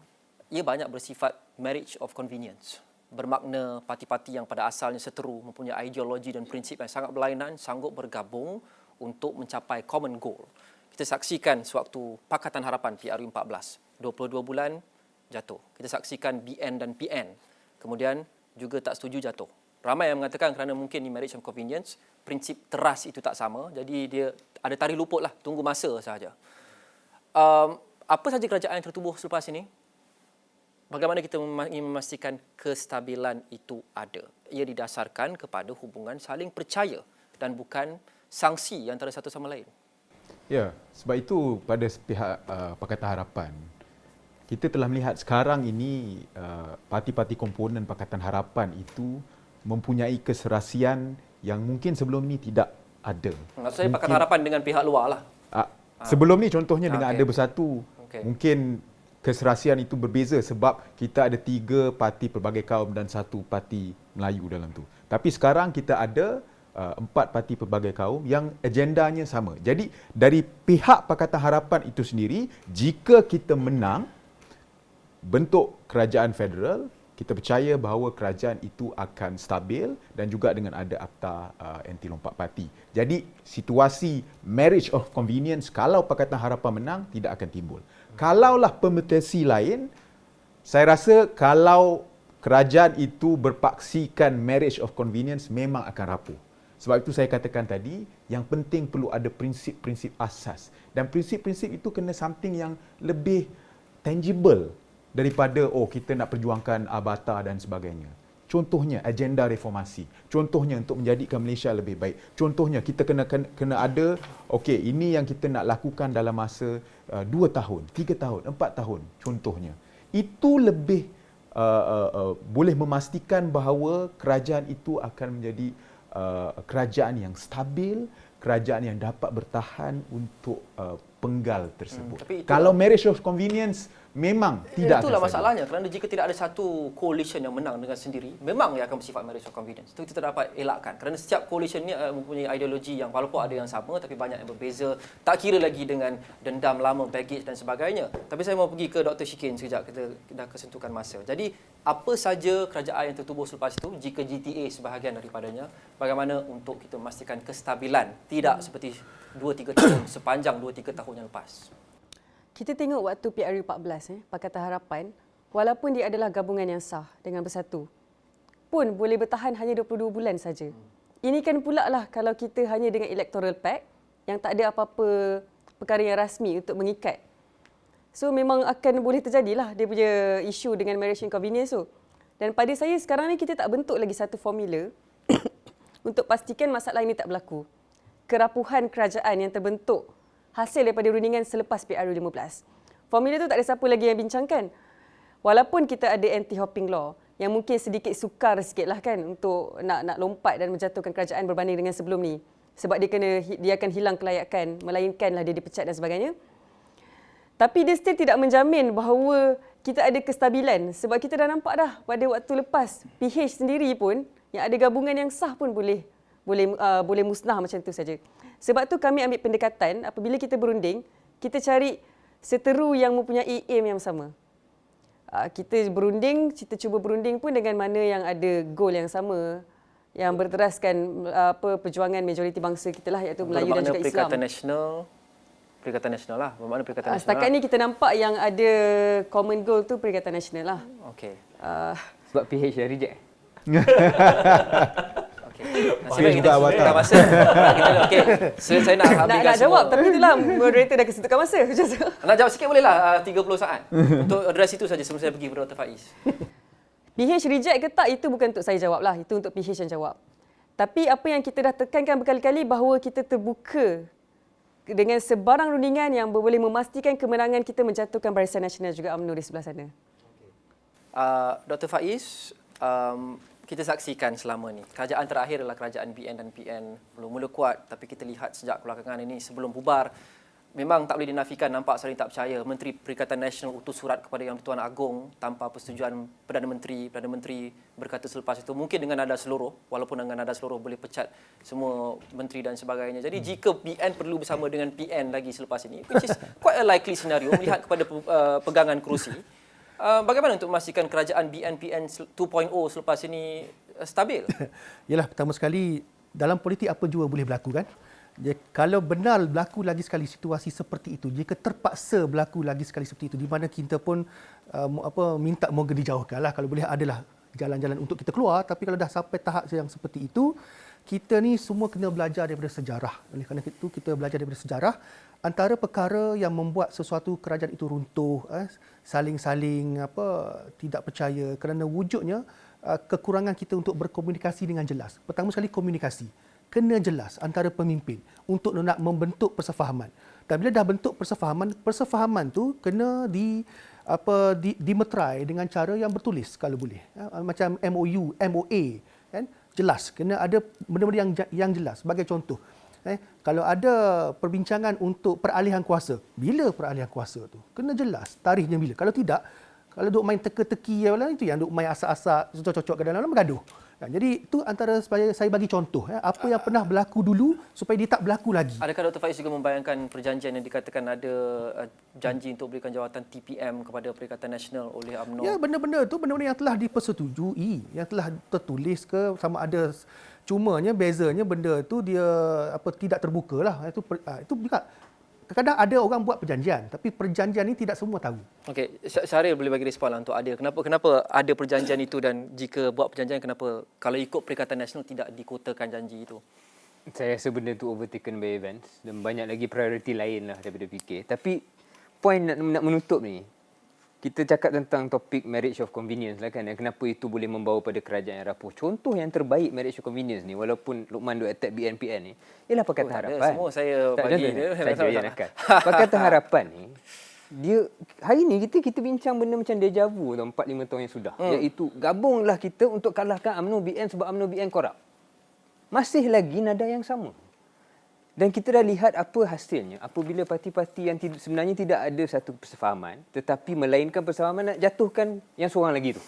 ia banyak bersifat marriage of convenience. Bermakna parti-parti yang pada asalnya seteru, mempunyai ideologi dan prinsip yang sangat berlainan, sanggup bergabung untuk mencapai common goal. Kita saksikan sewaktu Pakatan Harapan PRU 14, 22 bulan jatuh. Kita saksikan BN dan PN, kemudian juga tak setuju jatuh. Ramai yang mengatakan kerana mungkin ni marriage of convenience, prinsip teras itu tak sama, jadi dia ada tarik luput lah, tunggu masa sahaja. Apa saja kerajaan yang tertubuh selepas ini? Bagaimana kita ingin memastikan kestabilan itu ada? Ia didasarkan kepada hubungan saling percaya dan bukan sanksi antara satu sama lain. Ya, sebab itu pada pihak Pakatan Harapan, kita telah melihat sekarang ini parti-parti komponen Pakatan Harapan itu mempunyai keserasian yang mungkin sebelum ini tidak ada. Maksud saya Pakatan Harapan dengan pihak luar lah. Sebelum ni contohnya dengan Ada Bersatu, mungkin keserasian itu berbeza sebab kita ada 3 parti pelbagai kaum dan 1 parti Melayu dalam tu. Tapi sekarang kita ada 4 parti pelbagai kaum yang agendanya sama. Jadi dari pihak Pakatan Harapan itu sendiri, jika kita menang bentuk kerajaan federal, kita percaya bahawa kerajaan itu akan stabil dan juga dengan ada akta anti lompat parti. Jadi situasi marriage of convenience kalau Pakatan Harapan menang tidak akan timbul. Kalaulah permutasi lain, saya rasa kalau kerajaan itu berpaksikan marriage of convenience memang akan rapuh. Sebab itu saya katakan tadi, yang penting perlu ada prinsip-prinsip asas. Dan prinsip-prinsip itu kena something yang lebih tangible daripada kita nak perjuangkan abata dan sebagainya. Contohnya agenda reformasi. Contohnya untuk menjadikan Malaysia lebih baik. Contohnya kita kena ada ini yang kita nak lakukan dalam masa 2 tahun, 3 tahun, 4 tahun contohnya. Itu lebih boleh memastikan bahawa kerajaan itu akan menjadi kerajaan yang stabil, kerajaan yang dapat bertahan untuk penggal tersebut. Kalau marriage of convenience memang tidak itulah akan masalahnya, kerana jika tidak ada satu coalition yang menang dengan sendiri, memang ia akan bersifat marriage of convenience. Itu kita dapat elakkan, kerana setiap coalition ni mempunyai ideologi yang walaupun ada yang sama tapi banyak yang berbeza, tak kira lagi dengan dendam lama, baggage dan sebagainya. Tapi saya mau pergi ke Dr. Shikin sekejap, kita dah kesentuhkan masa. Jadi apa saja kerajaan yang tertubuh selepas itu, jika GTA sebahagian daripadanya, bagaimana untuk kita memastikan kestabilan, tidak seperti 2-3 tahun sepanjang 2-3 tahun yang lepas. Kita tengok waktu PRU 14, Pakatan Harapan, walaupun dia adalah gabungan yang sah dengan Bersatu, pun boleh bertahan hanya 22 bulan saja. Ini kan pula lah kalau kita hanya dengan electoral pact yang tak ada apa-apa perkara yang rasmi untuk mengikat. So memang akan boleh terjadilah dia punya isu dengan marriage inconvenience tu. Dan pada saya sekarang ni kita tak bentuk lagi satu formula untuk pastikan masalah ini tak berlaku. Kerapuhan kerajaan yang terbentuk hasil daripada rundingan selepas PRU15. Formula tu tak ada siapa lagi yang bincangkan. Walaupun kita ada anti-hopping law yang mungkin sedikit sukar sikitlah kan untuk nak lompat dan menjatuhkan kerajaan berbanding dengan sebelum ni. Sebab dia akan hilang kelayakan, melainkanlah dia dipecat dan sebagainya. Tapi dia still tidak menjamin bahawa kita ada kestabilan sebab kita dah nampak dah pada waktu lepas PH sendiri pun yang ada gabungan yang sah pun boleh musnah macam tu saja. Sebab tu kami ambil pendekatan apabila kita berunding, kita cari seteru yang mempunyai aim yang sama. Kita cuba berunding pun dengan mana yang ada goal yang sama yang berteraskan perjuangan majoriti bangsa kita lah iaitu Melayu dan juga Islam. Perikatan Nasional lah. Bermakna Perikatan Nasional. Setakat ni kita nampak yang ada common goal tu Perikatan Nasional lah. Okey. Sebab PH dah reject. Okey. Dia juga awatan. Masa. Okey. Saya nak habiskan Nak jawab tapi itulah moderator dah kesitukan masa macam tu. Nak jawab sikit boleh lah 30 saat. Untuk address itu saja sebelum saya pergi kepada Dr. Faiz. PH reject ke tak itu bukan untuk saya jawab lah. Itu untuk PH yang jawab. Tapi apa yang kita dah tekankan berkali-kali bahawa kita terbuka dengan sebarang rundingan yang boleh memastikan kemenangan kita menjatuhkan Barisan Nasional juga UMNO di sebelah sana. Dr. Faiz, kita saksikan selama ni. Kerajaan terakhir adalah kerajaan BN dan PN. Mula-mula kuat tapi kita lihat sejak belakangan ini sebelum bubar, memang tak boleh dinafikan nampak saling tak percaya. Menteri Perikatan Nasional utus surat kepada Yang di-Tuan Agong tanpa persetujuan Perdana Menteri. Perdana Menteri berkata selepas itu mungkin dengan nada seluruh, walaupun dengan nada seluruh boleh pecat semua menteri dan sebagainya. Jadi jika BN perlu bersama dengan PN lagi selepas ini, which is quite a likely scenario melihat kepada pegangan kerusi, bagaimana untuk memastikan kerajaan BN-PN 2.0 selepas ini stabil? Yalah, pertama sekali dalam politik apa jua boleh berlaku kan. Kalau benar berlaku lagi sekali situasi seperti itu, jika terpaksa berlaku lagi sekali seperti itu, di mana kita pun minta moga dijauhkanlah, kalau boleh adalah jalan-jalan untuk kita keluar. Tapi kalau dah sampai tahap yang seperti itu, kita ni semua kena belajar daripada sejarah. Oleh kerana itu kita belajar daripada sejarah. Antara perkara yang membuat sesuatu kerajaan itu runtuh, saling-saling tidak percaya kerana wujudnya kekurangan kita untuk berkomunikasi dengan jelas. Pertama sekali komunikasi. Kena jelas antara pemimpin untuk nak membentuk persefahaman. Dan bila dah bentuk persefahaman tu kena dimeterai dengan cara yang bertulis kalau boleh. Macam MOU, MOA, kan? Jelas. Kena ada benda-benda yang jelas. Sebagai contoh, kalau ada perbincangan untuk peralihan kuasa, bila peralihan kuasa tu? Kena jelas tarikhnya bila. Kalau tidak, kalau duk main teka-teki itu yang duk main asak-asak, cocok-cocok ke dalam bergaduh. Jadi itu antara saya bagi contoh apa yang pernah berlaku dulu supaya dia tak berlaku lagi. Adakah Dr. Faiz juga membayangkan perjanjian yang dikatakan ada janji untuk berikan jawatan TPM kepada Perikatan Nasional oleh UMNO? Ya, benda-benda itu benda-benda yang telah dipersetujui, yang telah tertulis ke sama ada, cumanya bezanya benda itu dia tidak terbuka lah. Itu juga kadang-kadang ada orang buat perjanjian tapi perjanjian ini tidak semua tahu. Okey, Syahril boleh bagi respon lah untuk Adil. Kenapa ada perjanjian itu dan jika buat perjanjian kenapa kalau ikut Perikatan Nasional tidak dikotakan janji itu? Saya rasa benda tu overtaken by events dan banyak lagi prioriti lain lah daripada fikir. Tapi poin nak menutup ni, kita cakap tentang topik marriage of convenience lah kan. Kenapa itu boleh membawa pada kerajaan yang rapuh. Contoh yang terbaik marriage of convenience ni, walaupun Luqman duk attack BNPN ni, ialah Pakatan Harapan. Semua saya bagi dia. Pakatan Harapan ni, dia hari ni kita bincang benda macam deja vu 4-5 tahun yang sudah. Iaitu gabunglah kita untuk kalahkan UMNO BN sebab UMNO BN korup. Masih lagi nada yang sama. Dan kita dah lihat apa hasilnya apabila parti-parti yang sebenarnya tidak ada satu persefahaman tetapi melainkan persefahaman nak jatuhkan yang seorang lagi tu.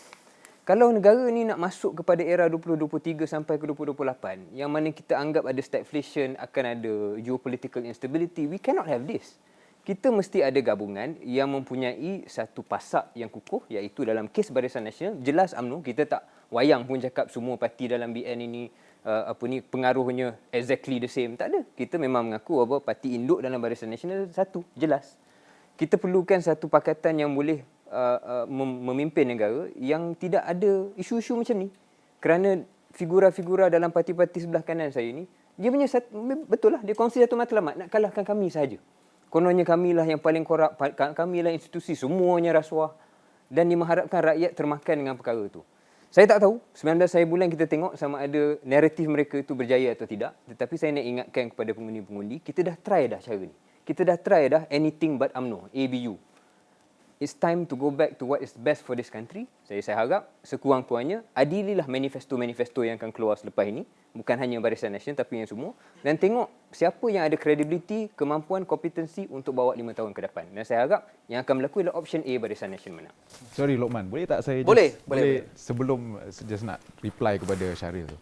Kalau negara ni nak masuk kepada era 2023 sampai ke 2028 yang mana kita anggap ada stagflation, akan ada geopolitical instability, we cannot have this. Kita mesti ada gabungan yang mempunyai satu pasak yang kukuh iaitu dalam kes Barisan Nasional jelas UMNO, kita tak wayang pun cakap semua parti dalam BN ini pengaruhnya exactly the same. Tak ada. Kita memang mengaku bahawa parti induk dalam Barisan Nasional satu, jelas. Kita perlukan satu pakatan yang boleh memimpin negara yang tidak ada isu-isu macam ni. Kerana figura-figura dalam parti-parti sebelah kanan saya ni, dia punya betul lah, dia kongsi satu matlamat nak kalahkan kami sahaja. Kononnya kamilah yang paling korup, kamilah institusi, semuanya rasuah. Dan dia mengharapkan rakyat termakan dengan perkara itu. Saya tak tahu, 19 hari bulan kita tengok sama ada naratif mereka itu berjaya atau tidak. Tetapi saya nak ingatkan kepada pengundi-pengundi, kita dah try dah cara ni. Kita dah try dah anything but UMNO, ABU. It's time to go back to what is best for this country. Saya harap sekurang-kurangnya adililah manifesto-manifesto yang akan keluar selepas ini. Bukan hanya Barisan Nasional tapi yang semua. Dan tengok siapa yang ada credibility, kemampuan, kompetensi untuk bawa 5 tahun ke depan. Dan saya harap yang akan berlaku adalah option A, Barisan Nasional menang. Sorry Lokman, boleh tak saya Boleh. sebelum just nak reply kepada Syaril tu.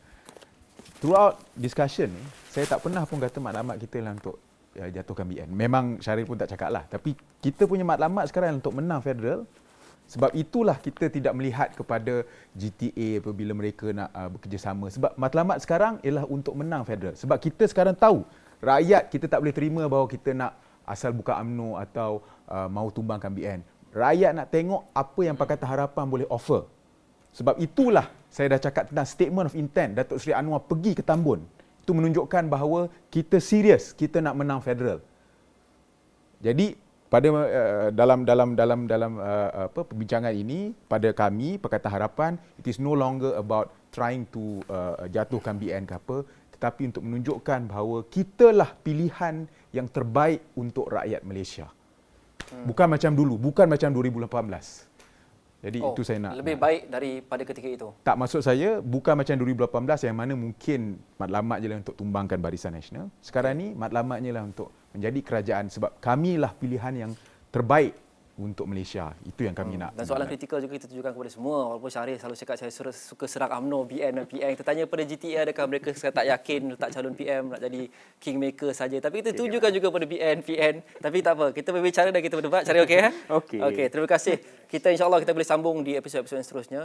Throughout discussion ni, saya tak pernah pun kata matlamat kita lah untuk jatuhkan BN. Memang Syaril pun tak cakap lah. Tapi kita punya matlamat sekarang untuk menang federal. Sebab itulah kita tidak melihat kepada GTA apabila mereka nak bekerjasama. Sebab matlamat sekarang ialah untuk menang federal. Sebab kita sekarang tahu rakyat kita tak boleh terima bahawa kita nak asal buka UMNO atau mahu tumbangkan BN. Rakyat nak tengok apa yang Pakatan Harapan boleh offer. Sebab itulah saya dah cakap tentang statement of intent Datuk Seri Anwar pergi ke Tambun. Itu menunjukkan bahawa kita serius, kita nak menang federal. Jadi pada dalam perbincangan ini pada kami Pakatan Harapan, it is no longer about trying to jatuhkan BN ke apa, tetapi untuk menunjukkan bahawa kitalah pilihan yang terbaik untuk rakyat Malaysia. Bukan macam dulu, bukan macam 2018. Jadi itu saya nak lebih baik daripada ketika itu. Tak, maksud saya bukan macam 2018 yang mana mungkin matlamat je lah untuk tumbangkan Barisan Nasional. Sekarang ni matlamatnya lah untuk menjadi kerajaan sebab kamilah pilihan yang terbaik untuk Malaysia. Itu yang kami nak. Dan soalan kritikal juga kita tujukan kepada semua. Walaupun Syaril selalu cakap saya suka serang UMNO, BN dan PM. Kita tanya pada GTA adakah mereka tak yakin letak calon PM nak jadi kingmaker saja. Tapi kita tujukan juga pada BN, PN. Tapi tak apa, kita berbicara dan kita berdebat. Syaril okey? Okey, terima kasih. Kita insyaAllah kita boleh sambung di episod-episod yang seterusnya.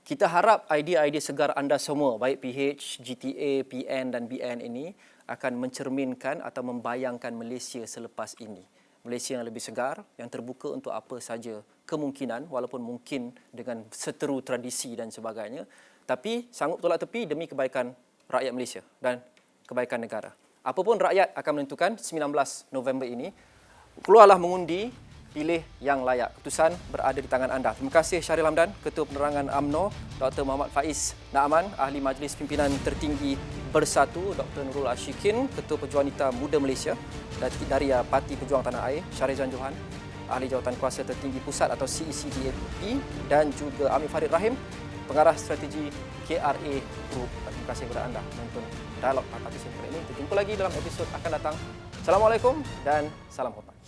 Kita harap idea-idea segar anda semua, baik PH, GTA, PN dan BN ini akan mencerminkan atau membayangkan Malaysia selepas ini. Malaysia yang lebih segar, yang terbuka untuk apa saja kemungkinan, walaupun mungkin dengan seteru tradisi dan sebagainya, tapi sanggup tolak tepi demi kebaikan rakyat Malaysia dan kebaikan negara. Apapun rakyat akan menentukan 19 November ini, keluarlah mengundi, pilih yang layak. Keputusan berada di tangan anda. Terima kasih Syahril Hamdan, Ketua Penerangan UMNO, Dr. Muhammad Faiz Naaman, Ahli Majlis Pimpinan Tertinggi Bersatu, Dr. Nurul Ashikin, Ketua Pejuang Wanita Muda Malaysia dari Parti Pejuang Tanah Air, Syahrizan Johan, Ahli Jawatan Kuasa Tertinggi Pusat atau CECDAP, dan juga Amir Farid Rahim, Pengarah Strategi KRA Group. Terima kasih kepada anda menonton dialog Pakar Kesimpulan ini. Kita jumpa lagi dalam episod akan datang. Assalamualaikum dan salam hormat.